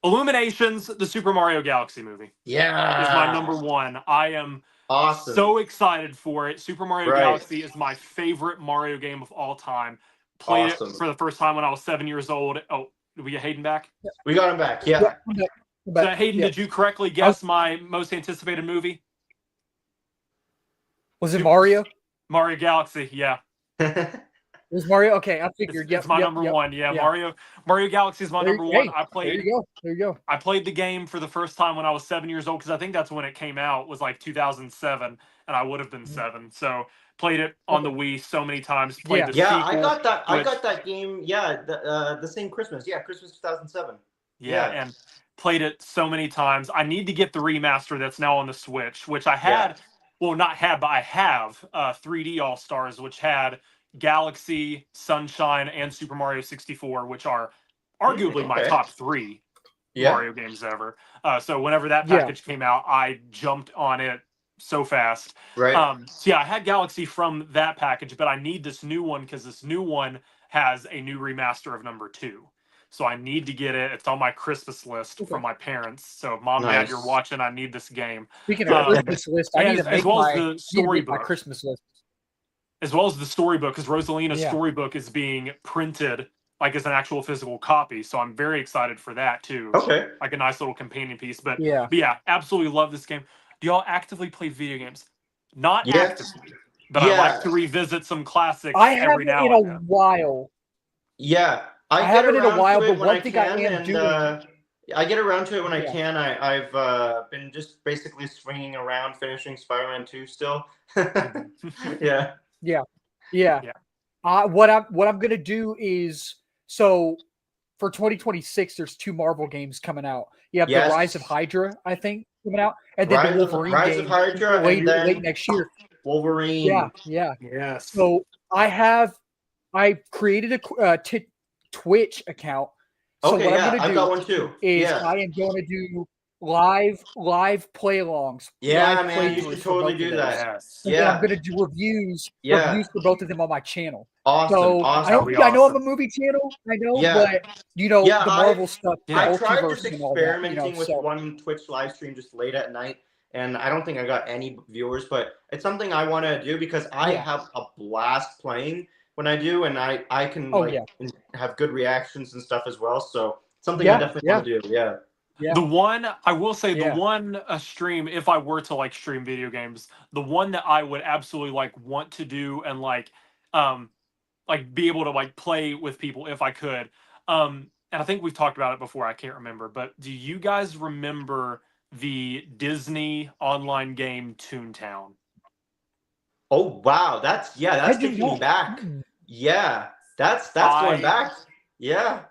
Illuminations, the Super Mario Galaxy movie. Yeah. Is my number one. I am Awesome. so excited for it. Super Mario Right. Galaxy is my favorite Mario game of all time. Played Awesome. it for the first time when I was 7 years old. Oh, did we get Hayden back? We got him back. Yeah. Yeah, I'm back. I'm back. So, Hayden, Yeah. did you correctly guess my most anticipated movie? Was it Mario? Mario Galaxy, yeah. It was Mario? Okay, I figured. It's my number one. Yeah, Mario Galaxy is my number one. I played. There you go. There you go. I played the game for the first time when I was 7 years old because I think that's when it came out. Was like 2007, and I would have been 7. So played it on the Wii so many times. Played the Yeah, sequel, I got that. I which- got that game. Yeah, the same Christmas. Yeah, Christmas 2007. Yeah, and played it so many times. I need to get the remaster that's now on the Switch, which I had. Well, not had, but I have 3D All Stars, which had Galaxy, Sunshine, and Super Mario 64, which are arguably my top 3 Mario games ever. So whenever that package came out, I jumped on it so fast. Right. So yeah, I had Galaxy from that package, but I need this new one because this new one has a new remaster of number 2. So I need to get it. It's on my Christmas list from my parents. So if Mom, Dad, you're watching, I need this game. Speaking of Christmas list, I need to make my storybook. Christmas list. As well as the storybook, because Rosalina's storybook is being printed like as an actual physical copy. So I'm very excited for that too. Okay. Like a nice little companion piece. But yeah, absolutely love this game. Do y'all actively play video games? Not actively, but I like to revisit some classics every now and then. I haven't in a while. Yeah. I haven't in a while, but one thing I am doing. I get around to it when I can. I've been just basically swinging around, finishing Spider-Man 2 still. Yeah. What I'm gonna do is, so for 2026, there's 2 Marvel games coming out. You have the Rise of Hydra, I think, coming out, and then the Wolverine Rise game of Hydra late next year. Wolverine. Yeah. So I created a Twitch account. So what I'm gonna do, I've got one too. Is I am going to do live play-alongs. Yeah, man, you should totally do that. Yeah, I'm gonna do reviews for both of them on my channel. Awesome. So awesome. I know I'm a movie channel. I know, but the Marvel stuff. I tried just experimenting with one Twitch live stream just late at night, and I don't think I got any viewers. But it's something I want to do because I have a blast playing when I do, and I can have good reactions and stuff as well. So something I definitely want to do. Yeah. The one I will say, the one stream, if I were to like stream video games, the one that I would absolutely like want to do and like be able to like play with people if I could. And I think we've talked about it before. I can't remember, but do you guys remember the Disney online game Toontown? Oh wow, that's taking me back. Yeah, that's going back. Yeah.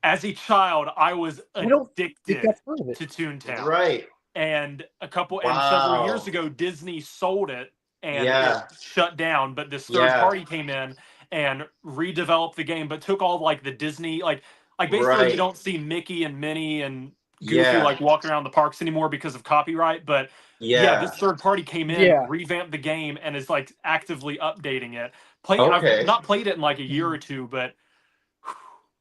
As a child, I was addicted to Toontown. Right. And several years ago, Disney sold it and it shut down. But this third party came in and redeveloped the game, but took all like the Disney like basically you don't see Mickey and Minnie and Goofy like walking around the parks anymore because of copyright. But this third party came in, revamped the game, and is like actively updating it. I've not played it in like a year or two, but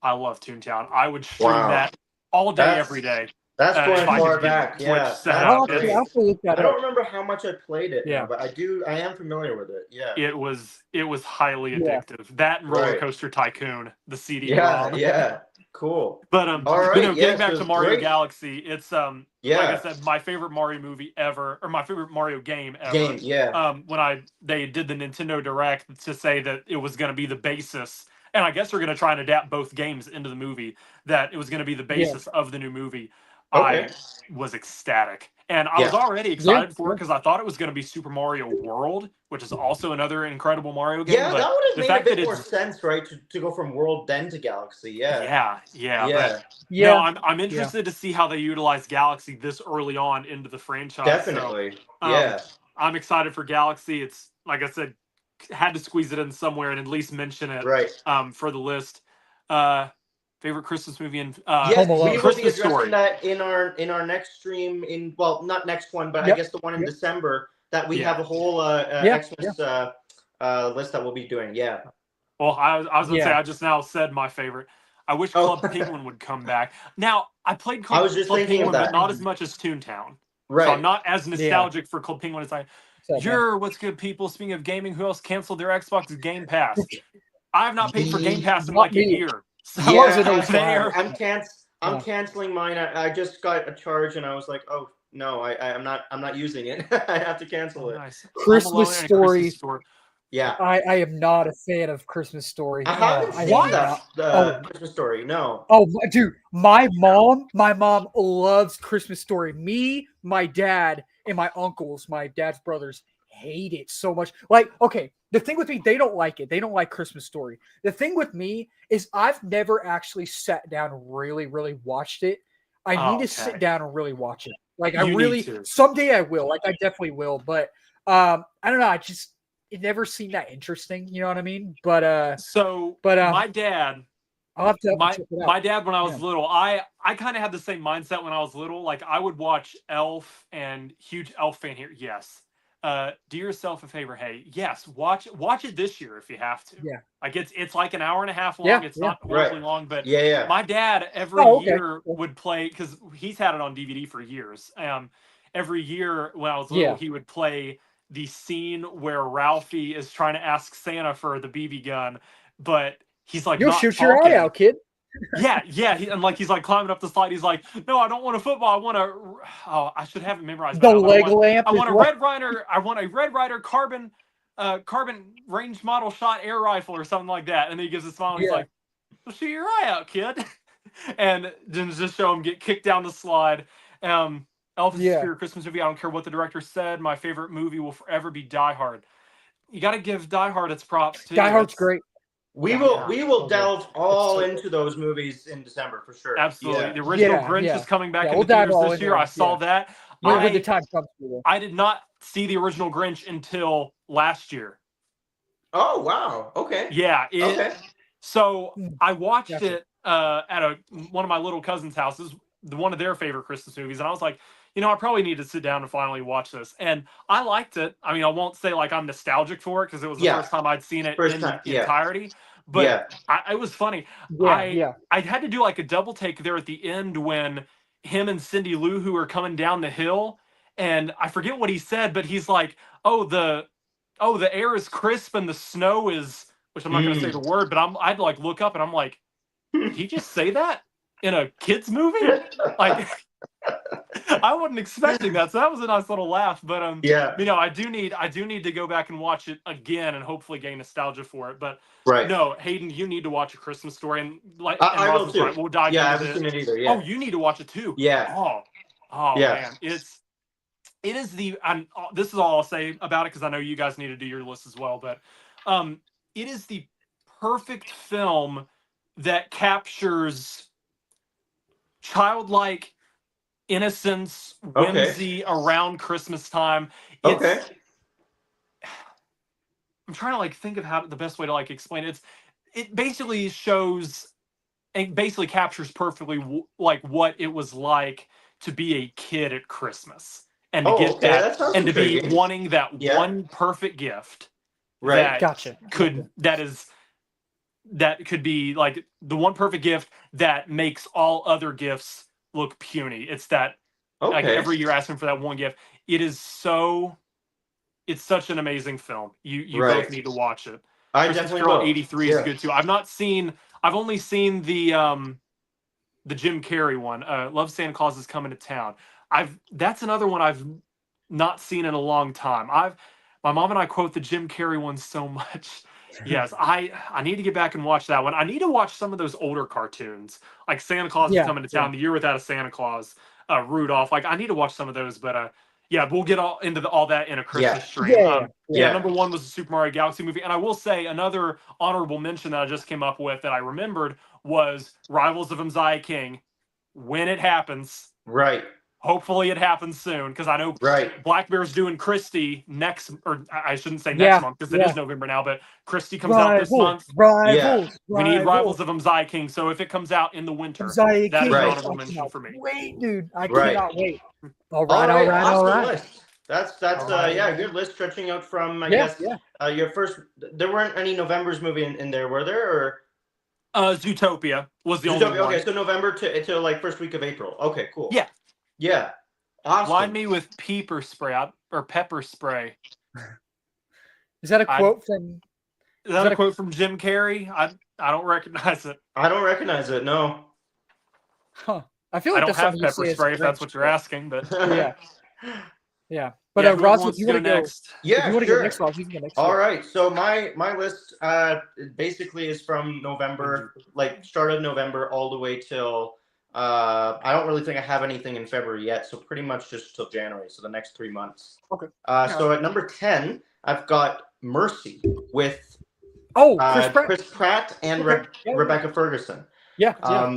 I love Toontown. I would stream that all day, every day. That's going far back. Yeah. I don't remember how much I played it, but I am familiar with it. Yeah. It was highly addictive. That and Roller Coaster Tycoon, the CD. Yeah. Cool. But getting back to Mario Galaxy, it's like I said, my favorite Mario movie ever, or my favorite Mario game ever. When they did the Nintendo Direct to say that it was going to be the basis. And I guess they're going to try and adapt both games into the movie, that it was going to be the basis of the new movie. I was ecstatic. And I was already Yeah, excited for it yeah. because I thought it was going to be Super Mario World, which is also another incredible Mario game. Yeah, But that would have the made a fact that bit more it's sense, right? To go from world then to galaxy. Yeah. yeah. But no, Yeah, I'm yeah. interested to see how they utilize Galaxy this early on into the franchise. So Definitely. um, Yeah. I'm excited for Galaxy. It's like I said, had to squeeze it in somewhere and at least mention it Right. for the list. Favorite Christmas movie and Yes, Home Alone. we will be Christmas addressing Story. that in our next stream not next one, but I Yep, guess the one in yep. December that we Yeah. have a whole Yeah, Xmas list that we'll be doing. Yeah. Well, I was going to say, Yeah. I just now said my favorite. I wish Oh. Club Penguin would come back. Now, I played I Club, was just Club thinking of Penguin, but that. not as much as Toontown. So Right. I'm not as nostalgic for Club Penguin as I. So, man. You're what's good, people. Speaking of gaming, who else canceled their Xbox Game Pass? I have not paid for Game Pass in Not like a me. year. So How is it Yeah, 05? there. I'm Yeah. canceling mine. I just got a charge and I was like, oh no, I'm not using it. I have to cancel Oh, it. nice. Home Christmas Alone and a Story. Christmas Story. Yeah. I am not a fan of Christmas Story. I haven't I seen am that not. Christmas Story. No. Oh, dude, my mom loves Christmas Story. Me, my dad, and my uncles, my dad's brothers, hate it so much. Like, okay, the thing with me, they don't like it. They don't like Christmas Story. The thing with me is I've never actually sat down and really, really watched it. I need to sit down and really watch it. Like, I You need really to. someday I will. Like, I definitely will. But I don't know. It never seemed that interesting. You know what I mean? But my dad. I'll have to check it out. My dad, when I was Yeah. little, I kind of had the same mindset when I was little. Like I would watch Elf, and huge Elf fan here. Yes. Do yourself a favor. Hey, yes, watch it this year if you have to. Yeah. Like it's like an hour and a half long. Yeah, It's yeah. not horribly long, but Yeah. my dad every Oh, okay. year would play because he's had it on DVD for years. Every year when I was little, Yeah. he would play the scene where Ralphie is trying to ask Santa for the BB gun, but he's like, You'll not shoot your eye talking. out, kid. Yeah. And like he's like climbing up the slide. He's like, no, I don't want a football. I want a. Oh, I should have it memorized. The by now, but leg lamp. I is want a what- Red Ryder. I want a Red Ryder carbon range model shot air rifle or something like that. And then he gives a smile. And he's Yeah. like, well, shoot your eye out, kid. And then just show him get kicked down the slide. Elf is Yeah. a Christmas movie. I don't care what the director said. My favorite movie will forever be Die Hard. You got to give Die Hard its props too. Die Hard's It's- great. We Yeah. will Okay. delve all so into those movies in December for sure. Absolutely. Yeah. The original Yeah, Grinch yeah. is coming back Yeah, in we'll the dive theaters all this into year. it, I saw yeah. that. When the time comes for it. I did not see the original Grinch until last year. Oh wow. Okay. Yeah. Okay. So I watched Gotcha. it at one of my little cousins' houses, one of their favorite Christmas movies, and I was like, I probably need to sit down and finally watch this. And I liked it. I mean, I won't say like I'm nostalgic for it because it was the Yeah. first time I'd seen it First in time, the yeah. entirety. But Yeah. it was funny. Yeah. I had to do like a double take there at the end when him and Cindy Lou Who are coming down the hill, and I forget what he said, but he's like, "Oh, the air is crisp and the snow is," which I'm not going to say the word, but I'd like look up and I'm like, did he just say that in a kids movie? Like, I wasn't expecting that, so that was a nice little laugh. But Yeah. I do need to go back and watch it again and hopefully gain nostalgia for it. But Right. no, Hayden, you need to watch A Christmas Story, and like I and will Ross is too. right, we'll dive Yeah, I into haven't this. seen it either. Yeah. Oh, you need to watch it too. Yeah. Oh Yeah. man, it is the. And this is all I'll say about it because I know you guys need to do your list as well. But it is the perfect film that captures childlike innocence, whimsy around Christmas time. Okay. I'm trying to like think of how the best way to like explain it. It basically shows and basically captures perfectly like what it was like to be a kid at Christmas and to get that sounds and to be intriguing. wanting that Yeah. one perfect gift Right. that Gotcha. that could be like the one perfect gift that makes all other gifts look puny. It's that like Okay. every year asking for that one gift. It's such an amazing film. You Right. both need to watch it. I Christmas definitely Carol will. 83 is good too. I've only seen the Jim Carrey one. Love Santa Claus is Coming to Town. That's another one I've not seen in a long time. My mom and I quote the Jim Carrey one so much. Yes, I need to get back and watch that one. I need to watch some of those older cartoons, like Santa Claus is Yeah, Coming to Town, The Year Without a Santa Claus. Rudolph. Like I need to watch some of those, but yeah, we'll get all into all that in a Christmas stream. Yeah. Yeah. Number one was the Super Mario Galaxy movie, and I will say another honorable mention that I just came up with that I remembered was Rivals of Mzia King. When it happens, Right. hopefully it happens soon, because I know Right. Black Bear's doing Christie next, or I shouldn't say next month because it is November now, but Christie comes out this month. We need Rivals of Mzia King, so if it comes out in the winter, that is an honorable mention for me. Wait, dude, I Right. cannot wait. All Awesome right. list. That's All right. yeah, a good list stretching out from I Yeah, guess yeah. your first. There weren't any November's movie in there, were there? Or Zootopia was the only one. Okay, so November to like first week of April. Okay, cool. Yeah. Yeah. Awesome. Line me with pepper spray or pepper spray. Is that a quote from? Is that a quote from Jim Carrey? I don't recognize it. I don't recognize it. No. Huh. I feel like I don't that's have something you pepper say as a spray if that's Grinch. what you're asking, but Yeah. But yeah, who Roz, wants if you to want to go go next? Yeah, if you want to sure. go next, Roz, you can go next. All right. So my list basically is from November, like start of November all the way till I don't really think I have anything in February yet, so pretty much just till January, so the next 3 months. Okay. So at number 10, I've got Mercy with Chris Pratt. Chris Pratt and Rebecca Ferguson. Yeah.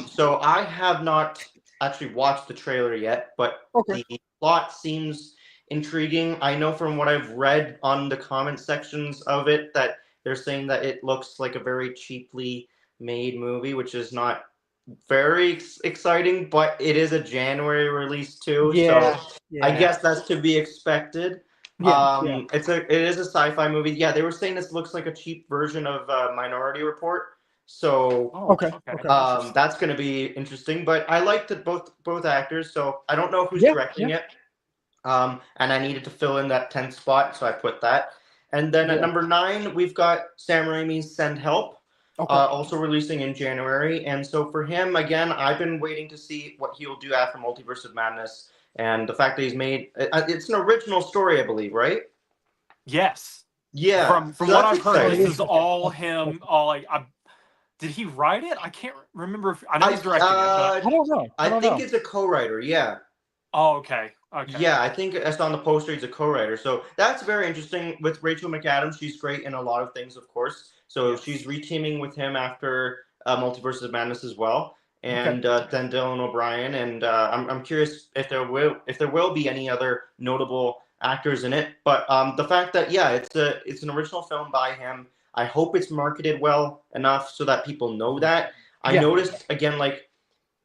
So I have not actually watched the trailer yet, but the plot seems intriguing. I know from what I've read on the comment sections of it that they're saying that it looks like a very cheaply made movie, which is not very exciting, but it is a January release too. So I guess that's to be expected. It is a sci-fi movie. Yeah, they were saying this looks like a cheap version of Minority Report. So that's going to be interesting. But I liked it, both actors, so I don't know who's directing it. And I needed to fill in that 10th spot, so I put that. And then at number 9, we've got Sam Raimi's Send Help, also releasing in January. And so for him, again, I've been waiting to see what he'll do after Multiverse of Madness. And the fact that he's made it's an original story, I believe, right? Yes. Yeah. From what I've heard, this is all him. Did he write it? I can't remember if I know he's directing it. But I don't know. I think it's a co-writer. Yeah. Oh, okay. Yeah, I think it's on the poster. He's a co-writer, so that's very interesting. With Rachel McAdams, she's great in a lot of things, of course. So she's reteaming with him after Multiverse of Madness as well, and then Dylan O'Brien. And I'm curious if there will be any other notable actors in it. But the fact that it's an original film by him. I hope it's marketed well enough so that people know that. I noticed again, like.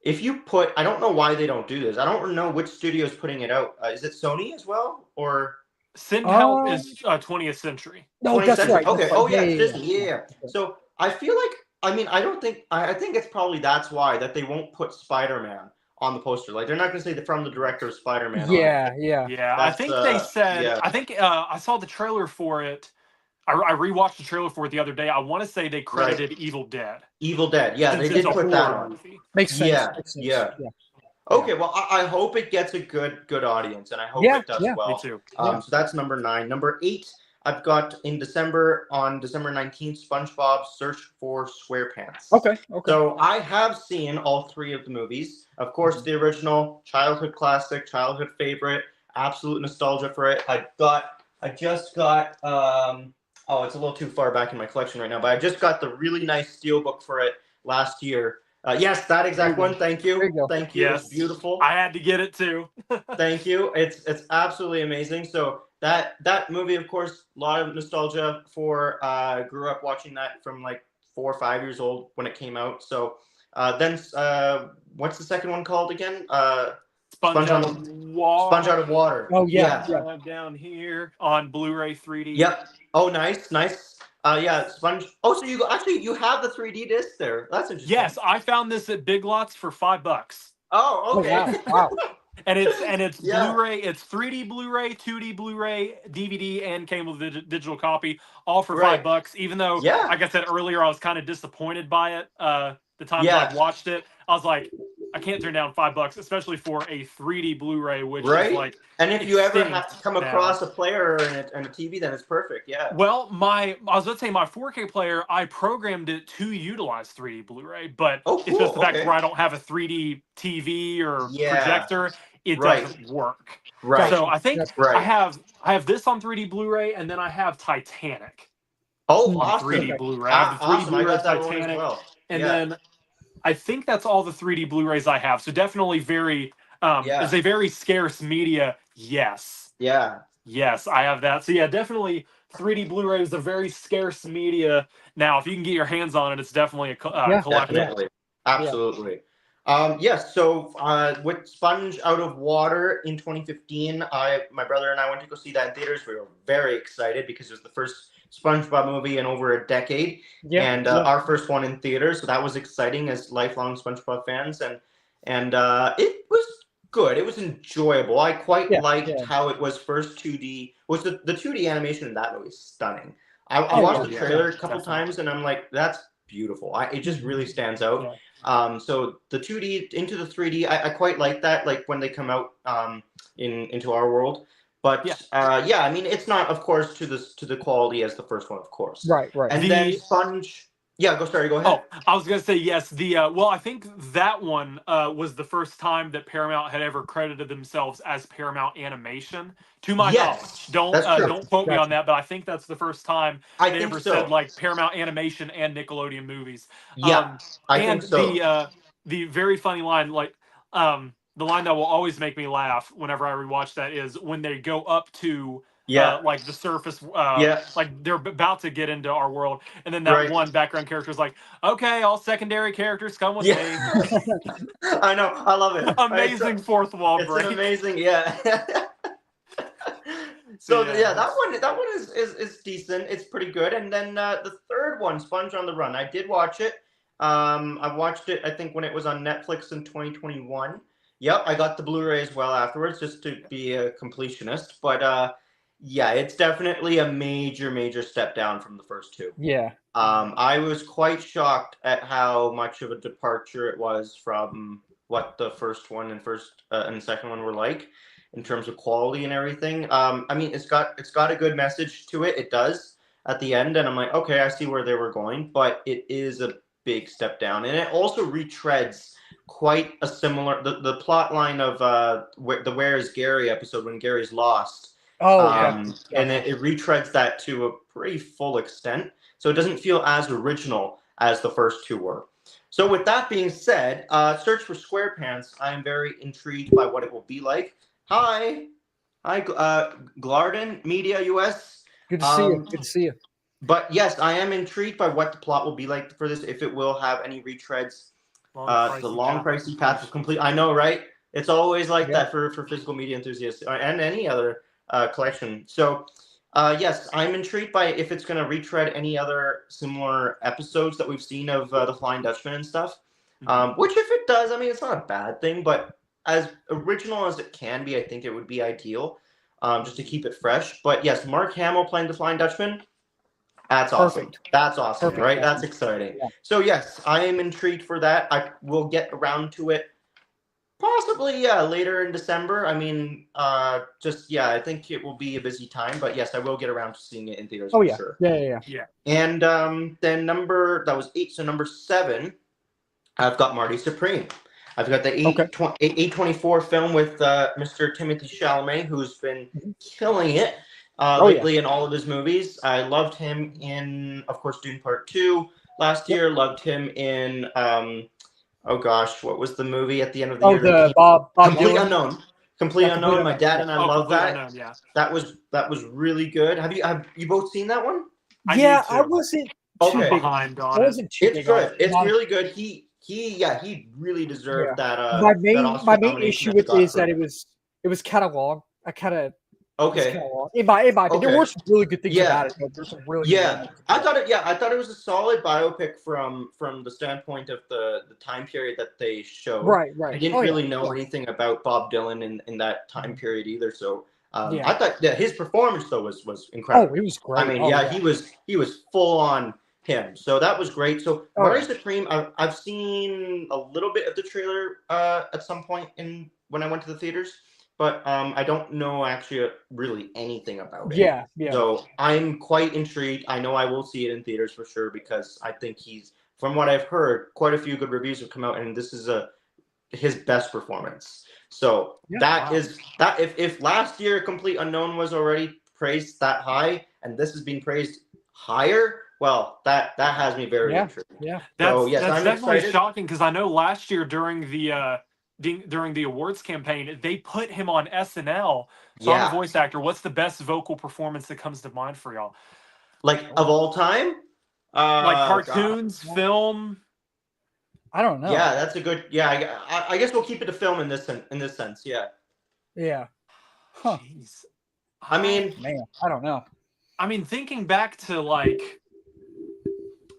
If you put, I don't know why they don't do this. I don't know which studio is putting it out. Is it Sony as well, or Send Help is 20th Century? No, 20th that's Century? right. Okay. That's right. Oh yeah, it's Disney. Yeah. So I feel like, I mean, I think it's probably that's why that they won't put Spider-Man on the poster. Like they're not going to say from the director of Spider-Man. Yeah. I think they said. I think I saw the trailer for it. I rewatched the trailer for it the other day. I want to say they credited Evil Dead. Evil Dead, yeah, they did put that on. Movie. Makes sense. Yeah. Okay, well, I hope it gets a good audience, and I hope it does well. Me too. So that's number 9. Number 8, I've got on December 19th, SpongeBob Search for SquarePants. Okay. So I have seen all 3 of the movies. Of course, the original, childhood classic, childhood favorite, absolute nostalgia for it. I just got. Oh, it's a little too far back in my collection right now, but I just got the really nice steelbook for it last year. Yes, that exact one. Thank you. Thank you. Yes. It's beautiful. I had to get it too. Thank you. It's absolutely amazing. So that movie, of course, a lot of nostalgia for. Grew up watching that from like 4 or 5 years old when it came out. So then, what's the second one called again? Sponge Out of Water. Oh yeah. Down here on Blu-ray 3D. Yep. Oh, nice. Sponge. Oh, so you have the 3D disc there. That's interesting. Yes, I found this at Big Lots for $5. Oh, okay. Wow. And it's Blu-ray. It's 3D Blu-ray, 2D Blu-ray, DVD, and cable digital copy, all for $5. Even though, like I said earlier, I was kind of disappointed by it. The time I watched it, I was like, I can't turn down $5, especially for a 3D Blu-ray, which is like. And if you ever have to come across a player and a TV, then it's perfect. Yeah. Well, I was going to say my 4K player, I programmed it to utilize 3D Bluray, but it's just the fact where I don't have a 3D TV or projector. it Right. doesn't work. Right. So I think That's right. I have this on 3D Blu-ray, and then I have Titanic Oh, on awesome. 3D Okay. Blu-ray. I have the 3D Awesome. I Blu-ray got that one as Titanic, well. and Yeah. then I think that's all the 3D Blu-rays I have. So definitely very Yeah. is a very scarce media. Yes. Yeah. Yes, I have that. So yeah, definitely 3D Blu-ray is a very scarce media. Now, if you can get your hands on it, it's definitely a Yeah. collectible. Definitely. Absolutely. Yes. So with Sponge Out of Water in 2015, my brother and I went to go see that in theaters. We were very excited because it was the first SpongeBob movie in over a decade, Yeah. and our first one in theaters. So that was exciting as lifelong SpongeBob fans, and it was good. It was enjoyable. I quite liked how it was first 2D. Was the 2D animation in that movie is stunning. I watched the trailer a couple times, and I'm like, that's beautiful. It just really stands out. Yeah. So the 2D into the 3D, I quite like that. Like when they come out into our world. But yeah, I mean, it's not, of course, to the quality as the first one, of course. Right. And then Sponge. Yeah, go ahead. Oh, I was gonna say yes. Well, I think that one was the first time that Paramount had ever credited themselves as Paramount Animation, to my knowledge. Don't quote me on that, but I think that's the first time they ever said like Paramount Animation and Nickelodeon movies. Yeah, I think so. The very funny line, like the line that will always make me laugh whenever I rewatch that is when they go up to like the surface, like they're about to get into our world, and then that one background character is like, "Okay, all secondary characters come with me." I know, I love it. Amazing fourth wall break. It's amazing, So that one is decent. It's pretty good. And then the third one, Sponge on the Run. I did watch it. I watched it, I think, when it was on Netflix in 2021. Yep, I got the Blu-ray as well afterwards, just to be a completionist. But yeah, it's definitely a major step down from the first two. Yeah. I was quite shocked at how much of a departure it was from what the first one and second one were like in terms of quality and everything. I mean, it's got a good message to it. It does at the end, and I'm like, okay, I see where they were going, but it is a big step down, and it also retreads quite a similar the plot line of the Where is Gary episode when Gary's lost. And it retreads that to a pretty full extent, so it doesn't feel as original as the first two were. So with that being said, Search for SquarePants, I am very intrigued by what it will be like. Hi, Glarden Media US. Good to see you. Good to see you. But yes, I am intrigued by what the plot will be like for this, if it will have any retreads. The long pricey path of complete. I know, right? It's always like that for physical media enthusiasts and any other collection. So yes, I'm intrigued by if it's going to retread any other similar episodes that we've seen of the Flying Dutchman and stuff. Which, if it does, I mean, it's not a bad thing, but as original as it can be, I think it would be ideal, just to keep it fresh. But yes, Mark Hamill playing the Flying Dutchman. That's awesome. That's awesome, right? That's exciting. Yeah. So yes, I am intrigued for that. I will get around to it possibly later in December. I mean, I think it will be a busy time, but yes, I will get around to seeing it in theaters for sure. Yeah. And then that was 8. So number 7, I've got Marty Supreme. I've got the A24 film with Mr. Timothy Chalamet, who's been killing it lately in all of his movies. I loved him in, of course, Dune Part 2 last year. Loved him in, oh gosh, what was the movie at the end of the year? The Bob Complete Dylan. Unknown. Complete Unknown. My dad and I love that. Unknown, That was really good. Have you both seen that one? I wasn't too behind on it. It's good. It's really good. He really deserved that. My main issue with it is that it was kind of long. In my opinion, there were some really good things about it. There's some really good I thought it was a solid biopic from the standpoint of the time period that they showed. Right. I didn't really know anything about Bob Dylan in that time period either. So I thought that his performance though was incredible. Oh, he was great. I mean, he was full on him. So that was great. So Marty Supreme, I've seen a little bit of the trailer at some point when I went to the theaters. But I don't know actually really anything about it. Yeah. So I'm quite intrigued. I know I will see it in theaters for sure because I think from what I've heard, quite a few good reviews have come out, and this is a his best performance. So Yeah, that wow. is that. If last year Complete Unknown was already praised that high, and this is being praised higher, well, that has me very Yeah. intrigued. Yeah. So That's yes, that's I'm definitely excited. shocking because I know last year during the awards campaign, they put him on SNL. So I'm a Yeah, voice actor. What's the best vocal performance that comes to mind for y'all? like of all time. Like God. cartoons, film. I don't know. Yeah, that's a good. Yeah, I guess we'll keep it to film in this sense. Yeah, Yeah. Huh. Jeez. I mean, Man, I don't know. I mean, thinking back to like,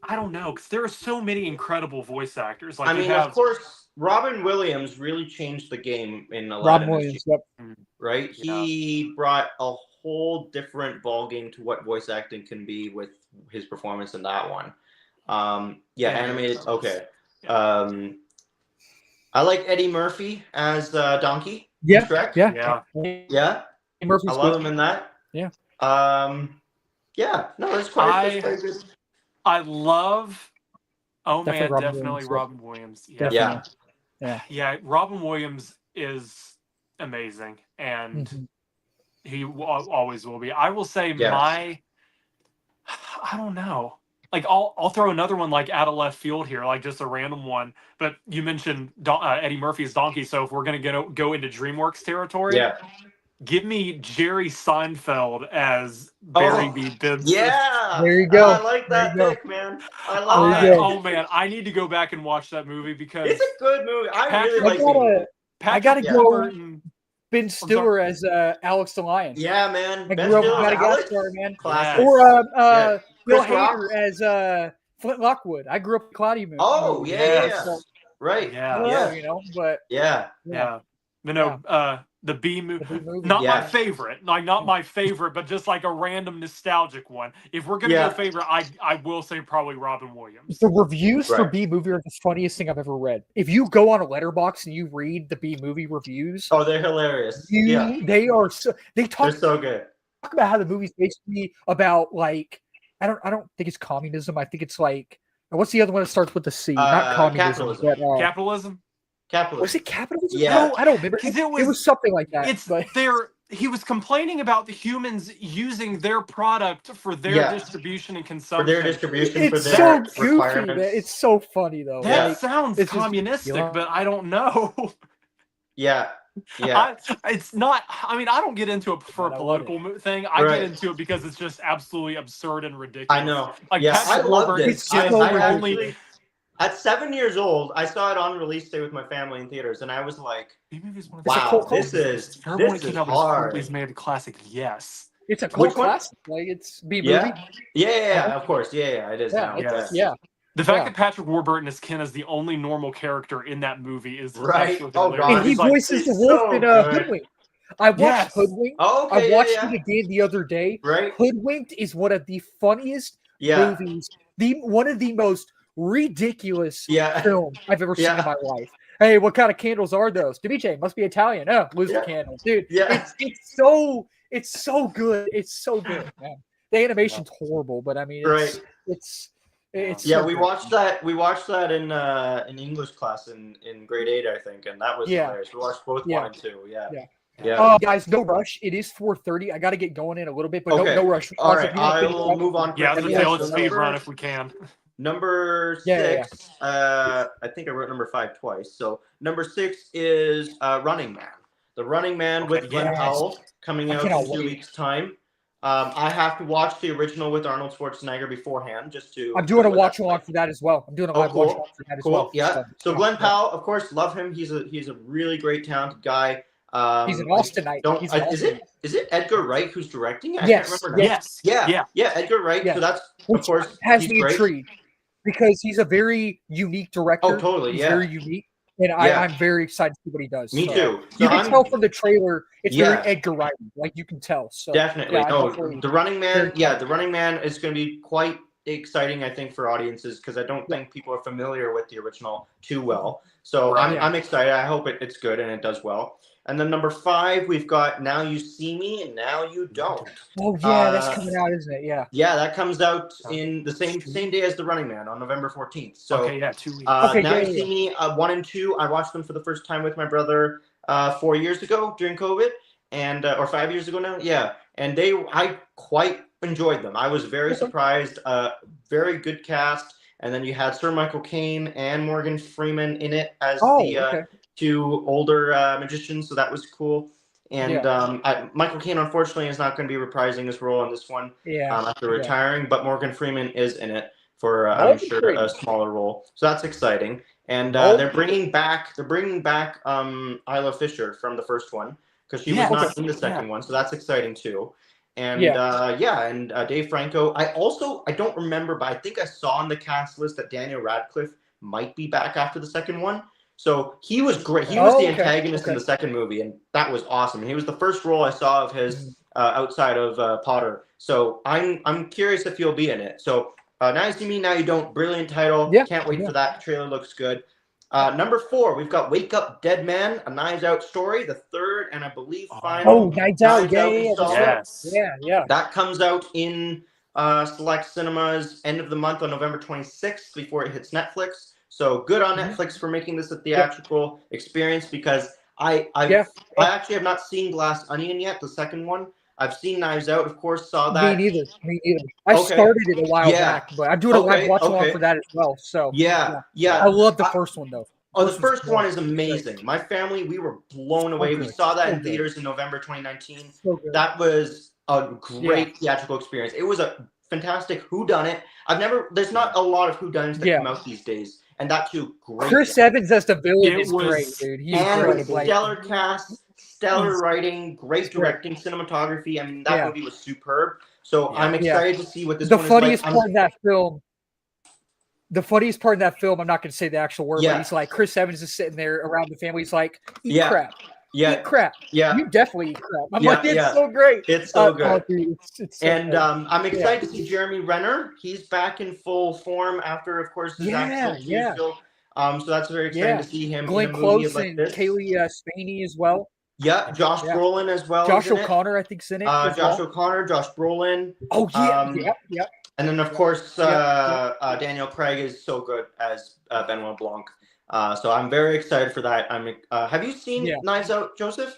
I don't know, because there are so many incredible voice actors. Like I you mean, of have, course, Robin Williams really changed the game in Rob Aladdin this year, Williams. Yep. right? Yeah. He brought a whole different ballgame to what voice acting can be with his performance in that one. Yeah, animated. Okay. I like Eddie Murphy as Donkey. Yeah. Shrek. Yeah. Yeah, Murphy's I love good. him in that. Yeah. Yeah. No, that's quite good. I love. Oh Definitely man, Robin definitely Williams, yeah. Robin Williams. Yeah, Definitely. Yeah. yeah. Robin Williams is amazing, and Mhm. he always will be. I will say Yes. I don't know. Like I'll throw another one like out of left field here, like just a random one. But you mentioned Eddie Murphy's Donkey, so if we're gonna go into DreamWorks territory, Yeah. give me Jerry Seinfeld as Barry B. Benson. Yeah. There you go. I like There that you go. pick, man. I love There you that. go. Oh man, I need to go back and watch that movie because It's a good movie. I really Patrick- like it. I gotta Patrick go Warburton. Ben Stiller as Alex the Lion. Yeah, man. I Ben grew up in Stiller's Madagascar, Alex? man. Classic. Or Yeah. Bill Chris Rock? Hader as Flint Lockwood. I grew up in Cloudy movie. Oh, movie. yeah. So, Right. I Yeah. don't know, Yeah. you know, but Yeah. Yeah. But no, the B movie. the big movie. Not my Yeah. favorite. Like not my favorite, but just like a random nostalgic one. If we're gonna Yeah. go favorite, I will say probably Robin Williams. The reviews for Right. B movie are the funniest thing I've ever read. If you go on a letterbox and you read the B movie reviews, Oh, they're hilarious. Yeah. they are so they They're talk so good. about how the movie's basically about like I don't think it's communism. I think it's like what's the other one that starts with the C? Not communism. Capitalism. But, Capitalism. Capitalism. was it capitalism? Yeah. No, I don't remember. 'Cause It was something like that. It's but he was complaining about the humans using their product for their Yeah. distribution and For consumption. their distribution, for it's their so goofy, requirements. man. It's so funny though. That Like, sounds it's just- communistic, you know? but I don't know. Yeah. Yeah. It's not. I mean, I don't get into it for a I love it. political thing. I Right. get into it because it's just absolutely absurd and ridiculous. I know. Like Yeah, Patrick I loved Warburton it. is It's just so the ridiculous. only. At 7 years old, I saw it on release day with my family in theaters, and I was like, B-movie is one of It's a "Wow, cult this classic. is terrible when this it is came out, but hard." it's made a classic. Yes. it's a Which cult one? classic. Like it's B movie. Yeah. Yeah, of course. Yeah, it is Yeah, now. it's- Yeah. yeah. The fact Yeah. that Patrick Warburton is Ken as the only normal character in that movie is Right. absolutely Oh, hilarious. God. And he He's like, voices the it's wolf so in good. Hoodwinked. I watched Yes. Hoodwinked. Oh, I okay. watched Yeah. it again the other day. Right. Hoodwinked is one of the funniest Yeah. movies, one of the most ridiculous Yeah. films I've ever seen Yeah. in my life. Hey, what kind of candles are those? Deviche must be Italian. Oh, lose Yeah. the candles, dude. Yeah. It's so good. It's so good, man. The animation's horrible, but I mean, it's Yeah, so we good. watched that. We watched that in English class in grade 8, I think, and that was Yeah. hilarious. We watched both Yeah. 1 and 2. Yeah. Yeah. Yeah. Guys, no rush. It is 4:30. I got to get going in a little bit, but Okay. no rush. All Also, right, if you wanna finish I'll up- move on. yeah, I was quickly. gonna say Yeah, let's So speed run number- if we can. Number Yeah, 6, I think I wrote number 5 twice. So number 6 is Running Man. The Running Man Okay, with Glenn yes. Powell coming I out cannot in 2 wait. weeks' time. I have to watch the original with Arnold Schwarzenegger beforehand, just to. I'm doing a what watch that's along like. for that as well. I'm doing a Oh, live watch cool. along for that as Cool. well. Yeah. So Glenn Powell, of course, love him. He's a really great, talented guy. He's an Austinite. He's an Is it Edgar Wright who's directing it? I Yes, can't remember now. Yes. Yeah, Edgar Wright. Yeah. So that's Which of course has he's me great. intrigued because he's a very unique director. Oh, totally. He's Yeah. very unique, and Yeah. I'm very excited to see what he does. Me so. too. So You can I'm- tell from the trailer it's Yeah. very Edgar Wright, like you can tell. So Definitely. yeah, I'm No, definitely- the Running Man. very Yeah, the Running Man is going to be quite exciting, I think, for audiences because I don't think people are familiar with the original too well. So Right. I'm excited. I hope it's good and it does well. And then number 5, we've got Now You See Me and Now You Don't. Oh yeah, that's coming out, isn't it? Yeah. Yeah, that comes out in the same day as The Running Man on November 14th. So Okay, yeah, 2 weeks. Okay, Now yeah, You See Me 1 and 2. I watched them for the first time with my brother 4 years ago during COVID, and or 5 years ago now. Yeah, and I quite enjoyed them. I was very surprised. Very good cast, and then you had Sir Michael Caine and Morgan Freeman in it as the 2 older magicians, so that was cool. And Michael Caine, unfortunately, is not going to be reprising his role in this one after retiring, but Morgan Freeman is in it for, I'm sure, a smaller role. So that's exciting. And they're bringing back Isla Fisher from the first one, because she was not in the second one, so that's exciting too. And Dave Franco. I don't remember, but I think I saw on the cast list that Daniel Radcliffe might be back after the second one. So he was great. He was the antagonist in the second movie, and that was awesome. He was the first role I saw of his outside of Potter. So I'm curious if he'll be in it. So Now You See Me, Now You Don't. Brilliant title. Yeah, Can't wait for that. The trailer looks good. Number 4, we've got Wake Up Dead Man, a Knives Out story, the third and I believe final. Knives Out. Yes. Yeah. That comes out in select cinemas end of the month on November 26th before it hits Netflix. So good on Netflix for making this a theatrical experience, because I actually have not seen Glass Onion yet, the second one. I've seen Knives Out, of course, saw that. Me neither. I started it a while back, but I'm doing a live watch along for that as well. So yeah. I love the first one though. The first one is amazing. My family, we were blown away. We saw that in theaters in November 2019. That was a great theatrical experience. It was a fantastic whodunit. There's not a lot of whodunits that come out these days. And that too, great. Chris Evans as the villain is great, dude. He's great. Stellar cast, stellar writing, great directing, cinematography. I mean, that movie was superb. So I'm excited to see what this one is like. The funniest part in that film, I'm not going to say the actual word, but he's like, Chris Evans is sitting there around the family. He's like, eat crap. Eat crap. You definitely eat crap. I'm like, it's so great. It's so good. It's so great. I'm excited to see Jeremy Renner. He's back in full form after, of course, his accident. So that's very exciting to see him Glenn in a movie Close like and this. Kaylee Spaney as well. Yeah, Josh Brolin as well. Josh O'Connor, I think, is in it. O'Connor, Josh Brolin. Oh, yeah. And then, of course, Daniel Craig is so good as Benoit Blanc. So I'm very excited for that. Have you seen Knives Out, Joseph?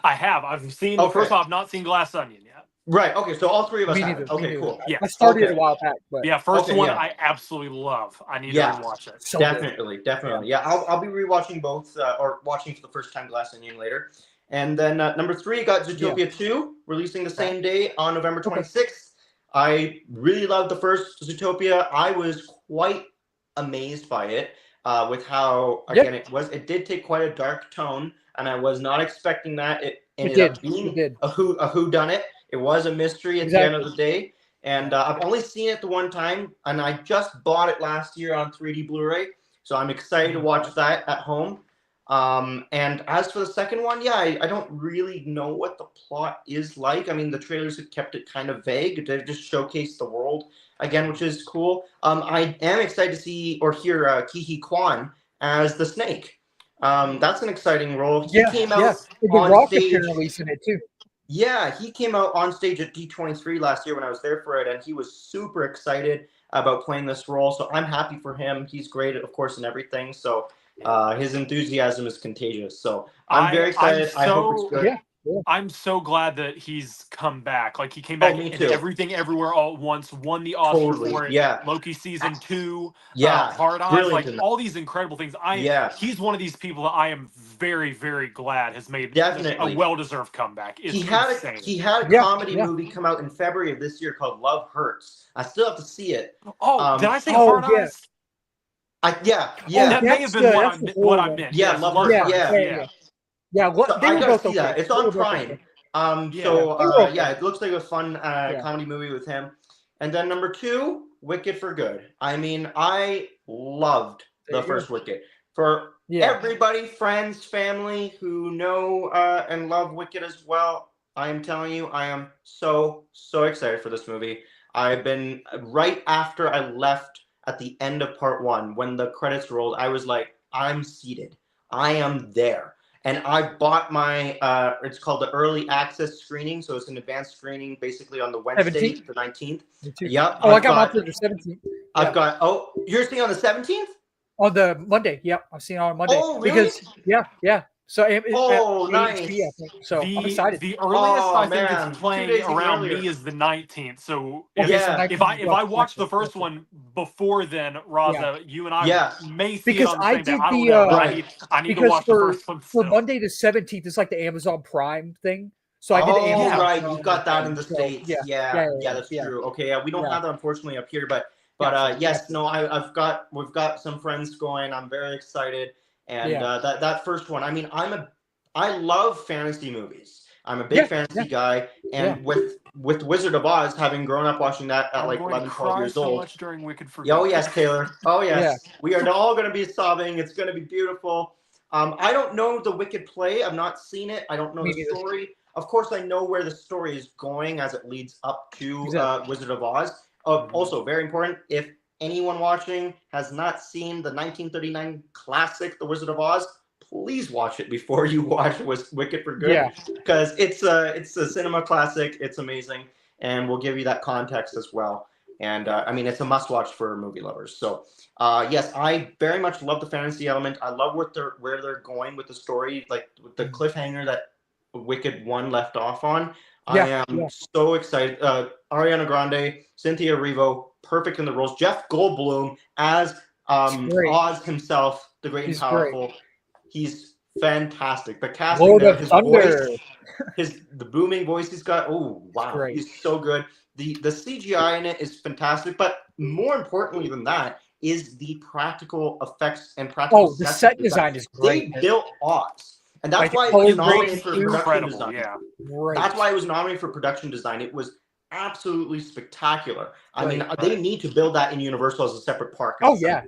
I have. I've seen. First off, I've not seen Glass Onion yet. Right. Okay. So all 3 of us have. Okay. Cool. Yeah. I started it a while back, but first one I absolutely love. I need to rewatch it. So definitely. Yeah. I'll be rewatching both, or watching for the first time Glass Onion later. And then number 3 got Zootopia 2, releasing the same day on November 26th. I really loved the first Zootopia. I was quite amazed by it. With how it did take quite a dark tone, and I was not expecting that. It ended up being a whodunit. It was a mystery at the end of the day, and I've only seen it the one time, and I just bought it last year on 3D Blu-ray, so I'm excited to watch that at home. And as for the second one, I don't really know what the plot is like. I mean, the trailers have kept it kind of vague. They just showcased the world again, which is cool. I am excited to see or hear Ke Quan as the snake. That's an exciting role. He came out on stage. In it too. Yeah, he came out on stage at D23 last year when I was there for it, and he was super excited about playing this role. So I'm happy for him. He's great, of course, in everything. So his enthusiasm is contagious. So I'm very excited. I hope it's good. I'm so glad that he's come back. Like, he came back in Everything Everywhere All at Once, won the Oscar for it. Loki season 2, Hard On, like all these incredible things. He's one of these people that I am very, very glad has made a well-deserved comeback. He had a comedy movie come out in February of this year called Love Hurts. I still have to see it. Did I say Hard On? That may have been what I meant. Yeah, Love Hurts. Yeah, I gotta see that. It's on Prime. It looks like a fun comedy movie with him. And then number 2, Wicked for Good. I mean, I loved the first Wicked. For everybody, friends, family who know and love Wicked as well, I am telling you, I am so excited for this movie. I've been right after I left at the end of part 1, when the credits rolled, I was like, I'm seated. I am there. and I bought my. It's called the early access screening, so it's an advanced screening, basically on the Wednesday, 17th? the 19th. Me too. Yep. Oh, I got mine for the 17th. I've got. Oh, you're seeing on the 17th? On the Monday. Yep, I've seen it on Monday. Oh, really? Because yeah. So Oh, at nice. AHP, I think. So I'm excited. The earliest I think man. 2 it's playing days around earlier. me is the 19th. So Okay, Yeah. so if I watch the first one before then, Raza, you and I may see because it on the I same day. did I don't the, know. But Right. I need to because watch the first one. for still. Monday the 17th, it's like the Amazon Prime thing. So I did the Amazon right. Prime You've got that in the so, States. yeah, Yeah, that's true. Okay, yeah, we don't have that unfortunately up here, but yes, no, we've got some friends going. I'm very excited, and that first one. I mean, I love fantasy movies. I'm a big fantasy guy, and with Wizard of Oz, having grown up watching that at like 11, 12 years so old. much during Wicked for Good. Oh yes, Taylor. Oh yes, we are all going to be sobbing. It's going to be beautiful. I don't know the Wicked play. I've not seen it. I don't know the story. Of course, I know where the story is going as it leads up to Wizard of Oz. Also, very important, if anyone watching has not seen the 1939 classic, The Wizard of Oz, please watch it before you watch Wicked for Good, because it's a cinema classic. It's amazing, and we'll give you that context as well. And I mean, it's a must-watch for movie lovers. So, yes, I very much love the fantasy element. I love where they're going with the story, like with the cliffhanger that Wicked 1 left off on. I am so excited. Ariana Grande, Cynthia Erivo, perfect in the roles. Jeff Goldblum as Oz himself, the great and powerful. Great. He's fantastic. The casting, Lord of Thunder. The booming voice he's got. Oh wow, he's so good. The CGI in it is fantastic, but more importantly than that is the practical effects and practical. Oh, the set design is great. They built Oz, and that's why it was nominated for production design. Yeah, that's why it was nominated for production design. It was absolutely spectacular. I mean, they need to build that in Universal as a separate park. Oh yeah.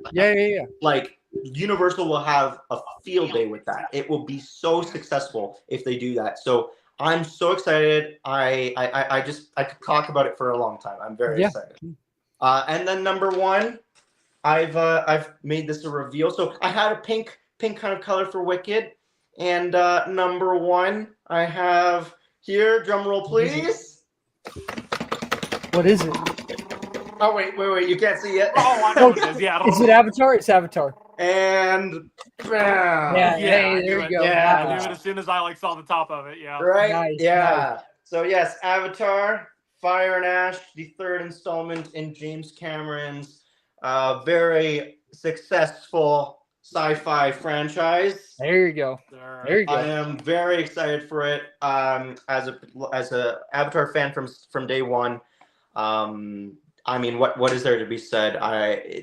Like Universal will have a field day with that. It will be so successful if they do that. So I'm so excited. I could talk about it for a long time. I'm very excited. And then number one, I've made this a reveal. So I had a pink kind of color for Wicked, and number one I have here. Drum roll, please. What is it? Oh wait! You can't see it. Oh, I know it is. Yeah. Is it Avatar? It's Avatar. And bam. Hey, there you go. Yeah, I knew it as soon as I saw the top of it. Yeah. Right. Nice, yeah. Nice. So yes, Avatar, Fire and Ash, the third installment in James Cameron's very successful sci-fi franchise. There you go. There you go. I am very excited for it. As a Avatar fan from day one. I mean, what is there to be said?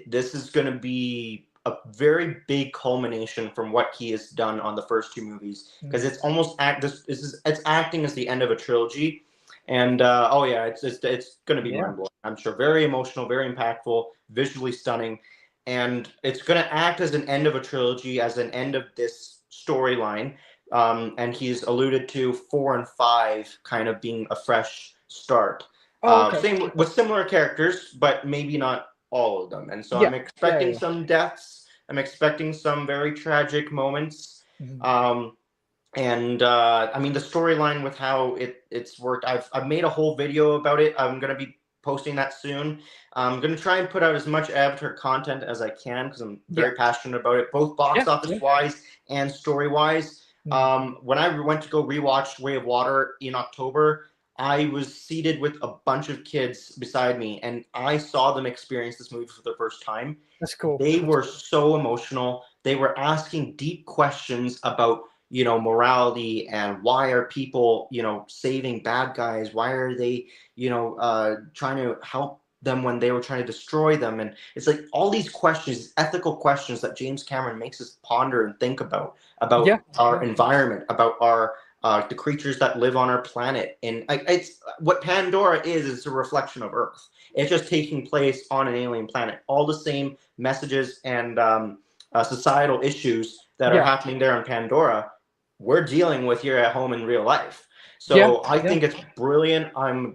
This is going to be a very big culmination from what he has done on the first two movies, because it's almost it's acting as the end of a trilogy, and it's going to be mind-blowing. I'm sure, very emotional, very impactful, visually stunning, and it's going to act as an end of a trilogy, as an end of this storyline. And he's alluded to 4 and 5 kind of being a fresh start. Same with similar characters, but maybe not all of them. And so I'm expecting some deaths. I'm expecting some very tragic moments. I mean, the storyline with how it's worked. I've made a whole video about it. I'm going to be posting that soon. I'm going to try and put out as much Avatar content as I can, because I'm very passionate about it, both box office wise and story wise. When I went to go rewatch Way of Water in October, I was seated with a bunch of kids beside me, and I saw them experience this movie for the first time. That's cool. They were so emotional. They were asking deep questions about, morality, and why are people, saving bad guys? Why are they, trying to help them when they were trying to destroy them? And it's like all these questions, ethical questions that James Cameron makes us ponder and think about our environment, about our the creatures that live on our planet. And it's what Pandora is a reflection of Earth. It's just taking place on an alien planet. All the same messages and societal issues that are happening there on Pandora, we're dealing with here at home in real life. So I think it's brilliant.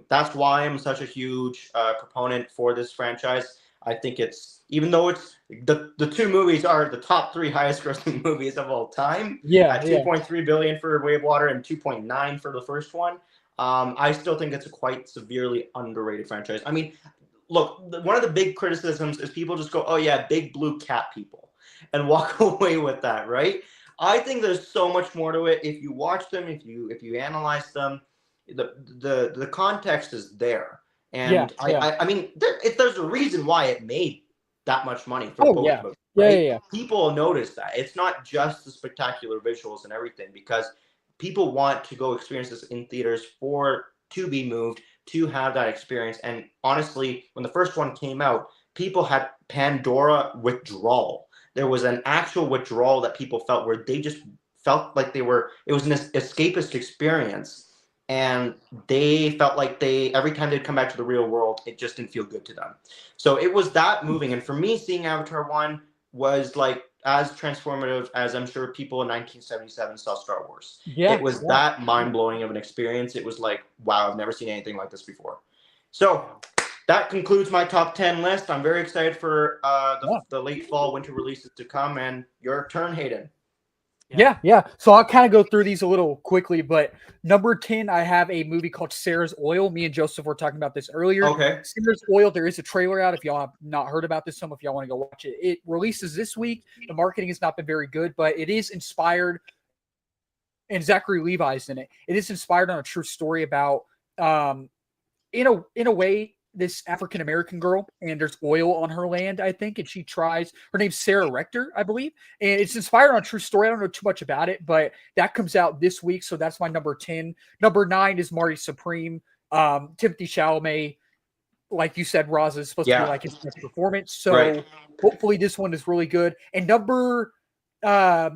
That's why I'm such a huge proponent for this franchise. I think it's, even though it's the two movies are the top 3 highest grossing movies of all time. Yeah, At 2.3 billion for Way of Water and 2.9 for the first one. I still think it's a quite severely underrated franchise. I mean, look, one of the big criticisms is people just go, "Oh yeah, big blue cat people," and walk away with that, right? I think there's so much more to it. If you watch them, if you analyze them, the context is there. And I mean, there's a reason why it made that much money for both of them. Right? Yeah. People notice that. It's not just the spectacular visuals and everything, because people want to go experience this in theaters to be moved, to have that experience. And honestly, when the first one came out, people had Pandora withdrawal. There was an actual withdrawal that people felt, where they just felt like it was an escapist experience. And they felt like every time they'd come back to the real world, it just didn't feel good to them. So it was that moving. And for me, seeing Avatar 1 was like as transformative as I'm sure people in 1977 saw Star Wars. It was that mind-blowing of an experience. It was like, wow, I've never seen anything like this before. So that concludes my top 10 list. I'm very excited for the late fall, winter releases to come. And your turn, Hayden. Yeah. So I'll kind of go through these a little quickly, but number 10, I have a movie called Sarah's Oil. Me and Joseph were talking about this earlier. Okay. Sarah's Oil, there is a trailer out. If y'all have not heard about this, some of y'all want to go watch it. It releases this week. The marketing has not been very good, but it is inspired, and Zachary Levi's in it. It is inspired on a true story about, in a way, this African-American girl, and there's oil on her land, I think, and her name's Sarah Rector, I believe, and it's inspired on a true story. I don't know too much about it, but that comes out this week, so that's my number 10. Number 9 is Marty Supreme. Timothy Chalamet, like you said, Raza, is supposed to be like his best performance, so hopefully this one is really good. And number 8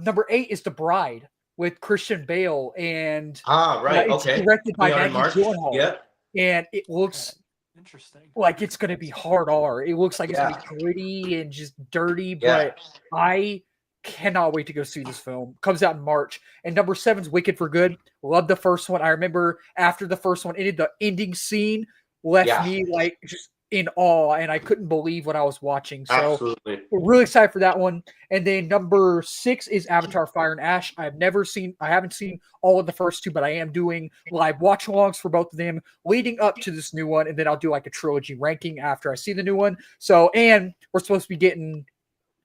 is The Bride with Christian Bale, and it's directed by Maggie Gyllenhaal, and it looks interesting. Like it's going to be hard R. It looks like it's going to be gritty and just dirty, but I cannot wait to go see this film. Comes out in March. And number 7 is Wicked for Good. Love the first one. I remember after the first one ended, the ending scene left me like just in awe, and I couldn't believe what I was watching. So absolutely, we're really excited for that one. And then number 6 is Avatar Fire and Ash. I haven't seen all of the first 2, but I am doing live watch alongs for both of them leading up to this new one. And then I'll do like a trilogy ranking after I see the new one. So, and we're supposed to be getting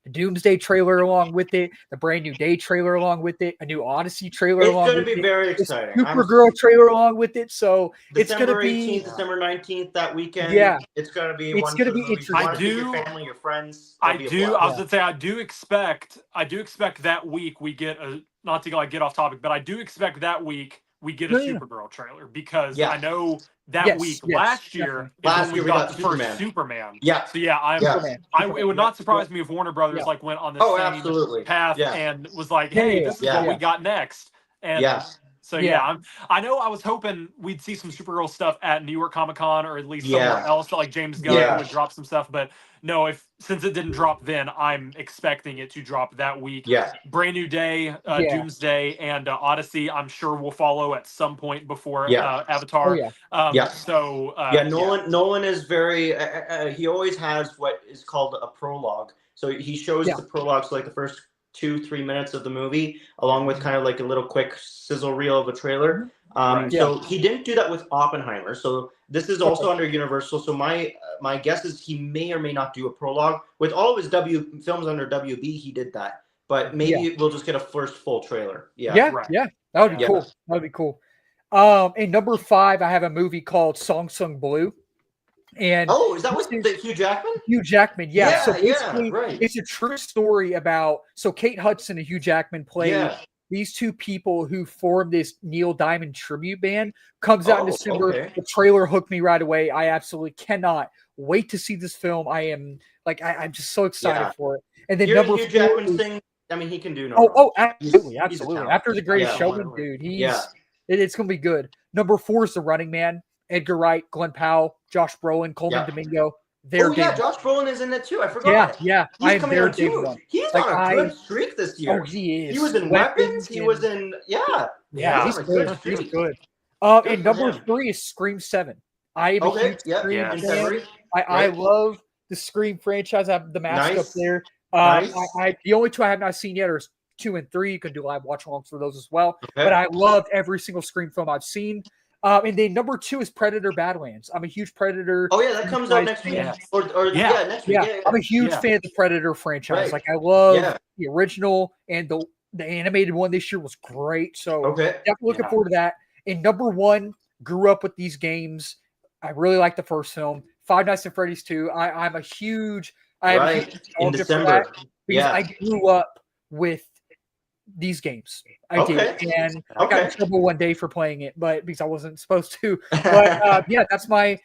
the Doomsday trailer along with it, the Brand New Day trailer along with it, a new Odyssey trailer along with it. It's going to be very exciting. Supergirl trailer along with it. So it's going to be December 19th, that weekend. Yeah. It's going to be interesting. Your family, your friends. I was going to say, I do expect that week we get not to get off topic, but I do expect that week we get a Supergirl trailer, because I know that week last year we got the first Superman. Yeah. So it would not surprise me if Warner Brothers went on the same path and was like, hey, this is what we got next. And so I know I was hoping we'd see some Supergirl stuff at New York Comic Con, or at least somewhere else, like James Gunn would drop some stuff. But no, since it didn't drop then, I'm expecting it to drop that week. Yeah. Brand New Day, Doomsday, and Odyssey, I'm sure will follow at some point before Avatar. Nolan is very he always has what is called a prologue. So he shows the prologues like the first 2-3 minutes of the movie, along with kind of like a little quick sizzle reel of a trailer. So he didn't do that with Oppenheimer. So this is also under Universal. So my guess is he may or may not do a prologue. With all of his films under WB, he did that. But maybe we'll just get a first full trailer. That would be cool. That would be cool. And number 5, I have a movie called Song Sung Blue. And is that with Hugh Jackman? Hugh Jackman, so basically, it's a true story about. So Kate Hudson and Hugh Jackman play these two people who formed this Neil Diamond tribute band. Comes out in December. Okay. The trailer hooked me right away. I absolutely cannot wait to see this film. I am I'm just so excited for it. And then number Hugh Jackman thing. I mean, he can do absolutely. After The Greatest Showman, dude, it's gonna be good. Number 4 is The Running Man. Edgar Wright, Glenn Powell, Josh Brolin, Coleman Domingo. Josh Brolin is in it too. I forgot. Yeah. He's coming on too. He's on a good streak this year. Oh, he is. He was in Weapons. He was in he's good. He's good. And number 3 is Scream 7. I am a huge Scream fan. I love the Scream franchise. I have the mask up Nice. there. Nice. The only two I have not seen yet are 2 and 3. You can do live watch alongs for those as well. Okay. But I loved every single Scream film I've seen. And then number 2 is Predator Badlands. I'm a huge Predator. Oh yeah, that comes out next week. Yeah. Or Yeah. next week. Yeah, Yeah. I'm a huge Yeah. fan of the Predator franchise. Right. Like I love Yeah. the original, and the animated one this year was great. So Okay. definitely looking Yeah. forward to that. And number 1, grew up with these games. I really like the first film. Five Nights at Freddy's 2. I'm a huge I have a Right. huge In nostalgia for December. that because Yeah. I grew up with these games. I did, Okay. and I got in Okay. trouble one day for playing it, but because I wasn't supposed to. But yeah, that's my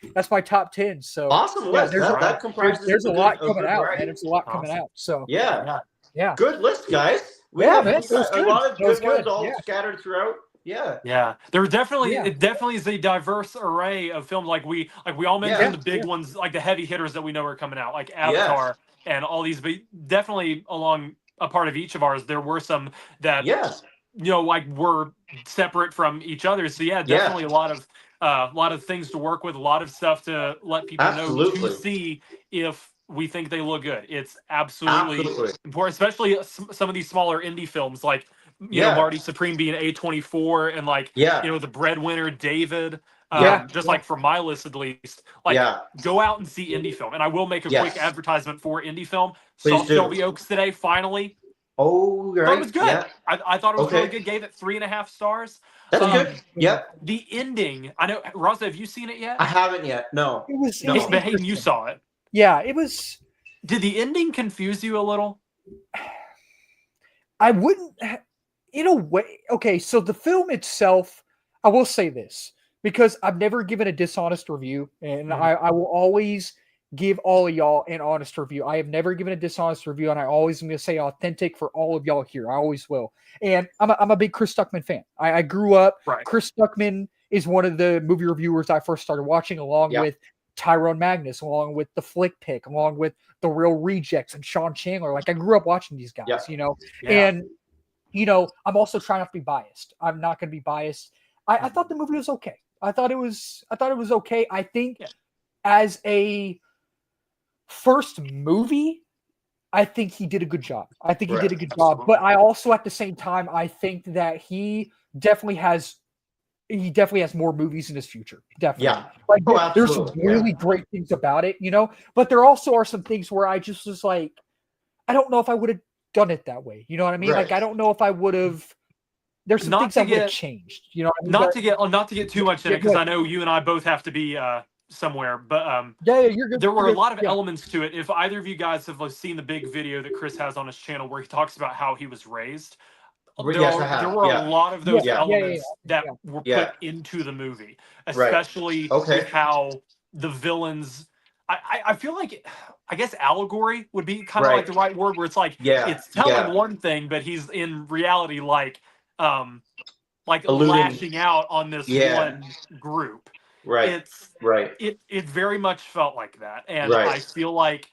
top 10. So Awesome yeah, list. there's that comprises there's a good- lot a coming good out, variety. man. There's a lot coming Awesome. out. So Yeah. Yeah. yeah, Good list, guys. We Yeah, have man, it was a good. lot of It was good ones good, all yeah. scattered throughout. Yeah. Yeah, there were definitely Yeah. it definitely is a diverse array of films. Like we all mentioned Yeah. the big ones, like the heavy hitters that we know are coming out, like Avatar and all these. But definitely along a part of each of ours, there were some that Yeah. like were separate from each other. So yeah, Yeah. definitely a lot of things to work with, a lot of stuff to let people know Absolutely. to see if we think they look good. It's absolutely Absolutely. important, especially some of these smaller indie films, like you know Yeah. Marty Supreme being A24, and like Yeah. you know the Breadwinner David. Yeah. Just like from my list at least, like Yeah. go out and see indie film. And I will make a Yes. quick advertisement for indie film. Please Saw do. Shelby Oaks today, finally. Oh, right. Thought it was good. Yeah. I thought it was Okay. really good. Gave it 3.5 stars. That's Um, good. Yeah. The ending, I know, Raza, have you seen it yet? I haven't yet. No. it was. No. It was But Hayden, you interesting. saw it. Yeah, it was. Did the ending confuse you a little? I wouldn't, in a way. Okay, so the film itself, I will say this because I've never given a dishonest review, and Mhm. I will always give all of y'all an honest review. I have never given a dishonest review, and I always am going to say authentic for all of y'all here. I always will. And I'm a big Chris Stuckman fan. I grew up. Right. Chris Stuckman is one of the movie reviewers I first started watching, along Yeah. with Tyrone Magnus, along with the Flick Pick, along with the Real Rejects and Sean Chandler. Like I grew up watching these guys, Yeah. you know. Yeah. And I'm also trying not to be biased. I'm not going to be biased. I thought the movie was okay. I thought it was okay. I think Yeah. as a first movie, I think he did a good job. I think he did a good job. But I also, at the same time, I think that he definitely has more movies in his future. Definitely. Yeah. Like Oh, there's some absolutely, yeah. really great things about it, you know. But there also are some things where I just was like, I don't know if I would have done it that way. You know what I mean? Right. Like I don't know if I would have. There's some Not things to I would have get- changed. You know what I mean? Not to get too much in Yeah, it, because go I know you and I both have to be somewhere. But yeah, you're good. there were you're a good. lot of Yeah. elements to it. If either of you guys have seen the big video that Chris has on his channel where he talks about how he was raised, Yes, I have. there were Yeah. a lot of those Yeah. elements that Yeah. were Yeah. put into the movie, Right. especially Okay. with how the villains. I feel like, I guess allegory would be kind of Right. like the right word, where it's like Yeah. it's telling Yeah. one thing, but he's in reality like Alluding- lashing out on this Yeah. one group. Right. It's Right. it very much felt like that, and Right. I feel like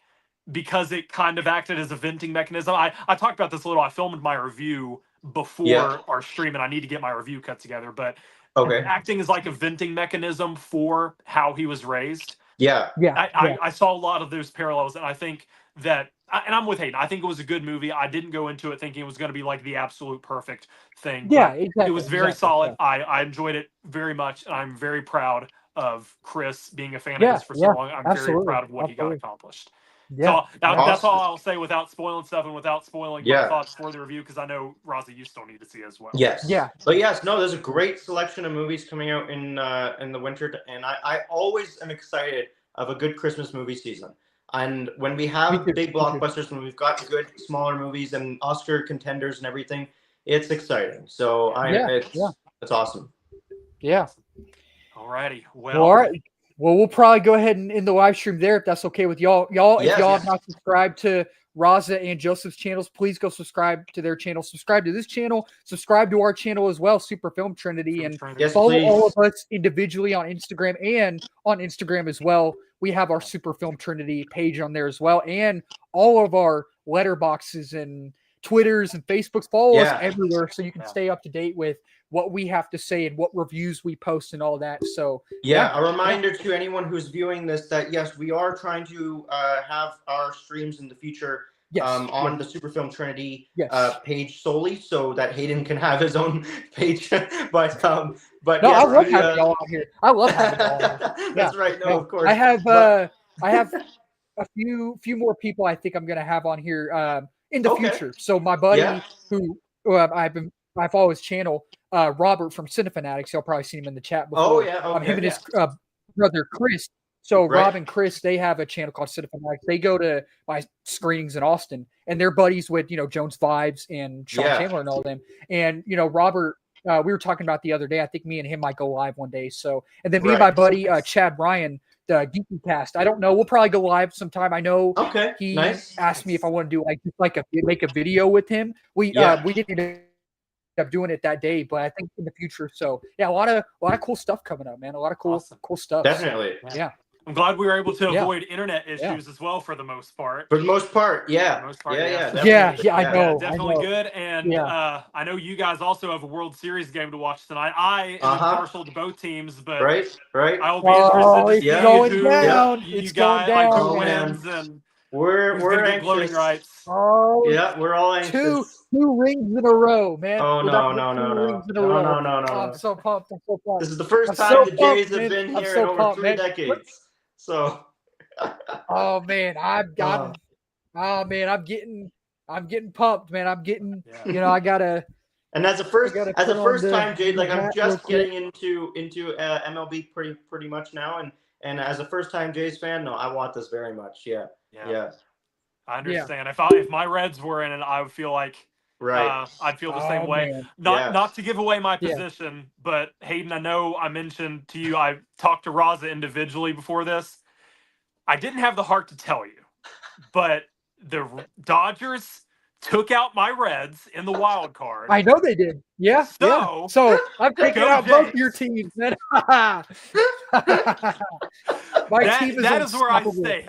because it kind of acted as a venting mechanism. I talked about this a little. I filmed my review before Yeah. our stream, and I need to get my review cut together. But Okay. acting as like a venting mechanism for how he was raised. Yeah. Yeah. I saw a lot of those parallels, and I think that, and I'm with Hayden. I think it was a good movie. I didn't go into it thinking it was going to be like the absolute perfect thing. Yeah, but exactly. it was very exactly, solid. yeah. I enjoyed it very much, and I'm very proud of Chris being a fan Yeah, of his for so yeah, long. I'm very absolutely, proud of what he absolutely. got accomplished. Yeah. So that's Awesome. all I'll say without spoiling stuff and without spoiling my Yeah. thoughts for the review, because I know, Raza, you still need to see as well. Yes. Yeah. But yes, no, there's a great selection of movies coming out in the winter, and I always am excited of a good Christmas movie season. And when we Me have too, big me too. blockbusters, when we've got good smaller movies and Oscar contenders and everything, it's exciting. So it's awesome. Yeah. Alrighty. Well, all right. Well, we'll probably go ahead and end the live stream there if that's okay with y'all. If y'all Yes, have yes. not subscribed to Raza and Joseph's channels, please go subscribe to their channel. Subscribe to this channel. Subscribe to our channel as well, Super Film Trinity, and Yes, follow please. all of us individually on Instagram and on Instagram as well. We have our Super Film Trinity page on there as well, and all of our letterboxes and Twitters and Facebooks. Follow us Yeah. everywhere so you can Yeah. stay up to date with what we have to say and what reviews we post and all that. So Yeah, a reminder to anyone who's viewing this that yes, we are trying to have our streams in the future yes, on the Superfilm Trinity yes. page solely, so that Hayden can have his own page. but no, yes, I love having y'all out here. I love having y'all out here. That's right. No, of course. I have But- I have a few more people I think I'm gonna have on here in the Okay. future. So my buddy Yeah. who I follow his channel, Robert from Cinefanatics. Y'all probably seen him in the chat before. Oh yeah. Okay. Him and his brother Chris. So Right. Rob and Chris, they have a channel called Cinefanatics. They go to my screenings in Austin, and they're buddies with Jones Vibes and Sean Yeah. Chandler and all them. And Robert, we were talking about the other day. I think me and him might go live one day. So, and then me and my Right. buddy Chad Ryan, the Geeky Cast. I don't know. We'll probably go live sometime. I know Okay. he Nice. asked me if I want to do make a video with him. We didn't end up doing it that day, but I think in the future. So yeah, a lot of cool stuff coming up, man. A lot of cool Awesome. cool stuff. Definitely. Yeah. I'm glad we were able to Yeah. avoid internet issues Yeah. as well for the most part. For the most part, yeah. For the most part, yeah, yeah. definitely. I Yeah, know. definitely good. And Yeah. I know you guys also have a World Series game to watch tonight. I am Uh-huh. partial to both teams, but Right. I'll be Oh, interested it's to Yeah. see going who down. you It's guys going like down. who Oh, man. wins and We're who's gonna get gloating anxious. rights. Oh, Yeah, we're all anxious. two rings in a row, man. Oh We're no, about to no, get no, two no, rings in a no, row. no, no, no, I'm no. so pumped. I'm so pumped. This is the first I'm time so the Jays pumped, have man. been I'm here so in over pumped, 3 man. decades. So. Oh man, I'm getting pumped, man. I'm getting, Yeah. I gotta. And as a I first gotta put on time Jade, the like I'm hat just real quick. getting into MLB pretty much now, and as a first time Jays fan, no, I want this very much. Yeah. I understand. If my Reds were in it, I would feel like Right. I'd feel the same Oh, way. man. Not to give away my Yeah. position, but Hayden, I know I mentioned to you, I talked to Raza individually before this. I didn't have the heart to tell you, but the Dodgers took out my Reds in the wild card. I know they did. Yeah. So I'm taking Go out both Jays. your teams, man. My team is that is where I unstoppable. stay.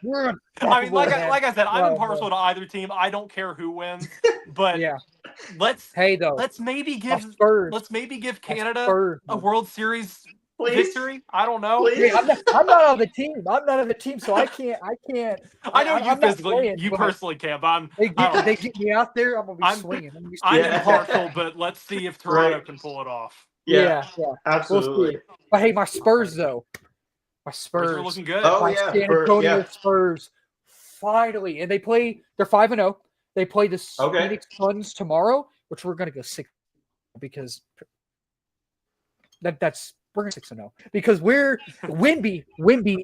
We're I mean, like unstoppable, I said, I'm Well, impartial to either team. I don't care who wins, but yeah. let's Hey, maybe my give Spurs. Canada My Spurs, a man. World Series Please. victory. I don't know. Please. Hey, I'm not on the team. I'm not on the team, so I can't. I know I'm you not physically, playing, you but personally can, but They I don't- get me out there. I'm gonna be I'm- swinging. I'm gonna be I'm swinging. impartial, but let's see if Toronto Right. can pull it off. Yeah. We'll Absolutely. see. But hey, my Spurs though. My Spurs are Spurs. looking good. Oh, My yeah, San for- Antonio yeah. Spurs. Finally, and they're 5-0. They play the Okay. Phoenix Suns tomorrow, which we're gonna go 6 because we're gonna 6-0 because Wimby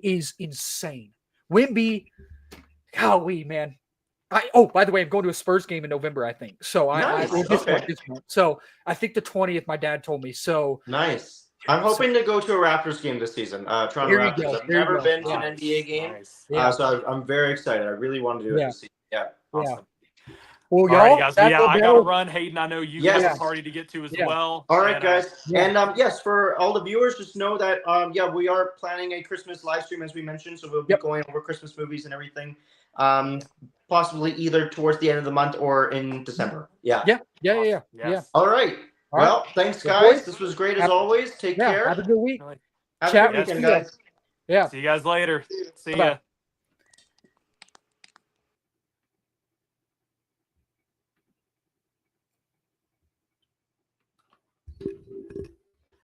is insane. Wimby, golly, man. By the way, I'm going to a Spurs game in November, I think. So Nice. this Okay. month. So I think the 20th, my dad told me. So Nice. I'm hoping to go to a Raptors game this season. Toronto There you Raptors. go, I've there you never go. been to an Nice, NBA game, nice. yeah, so I'm very excited. I really want to do it Yeah. this season. Yeah. Awesome. well, All y'all, right, guys. that Yeah, will I be got to all- run. Hayden, I know you Yes. have a party to get to as Yeah. well. All right, And, guys. yeah. And yes, for all the viewers, just know that we are planning a Christmas live stream as we mentioned. So we'll be Yep. going over Christmas movies and everything. Possibly either towards the end of the month or in December. Yeah. Yeah. Yes. All right. All right. Well, thanks, Yeah, guys. boys. This was great as Have- always. Take Yeah. care. Have a good week. Have Chat a good with weekend, you. guys. Yeah. See you guys later. See Bye-bye. ya.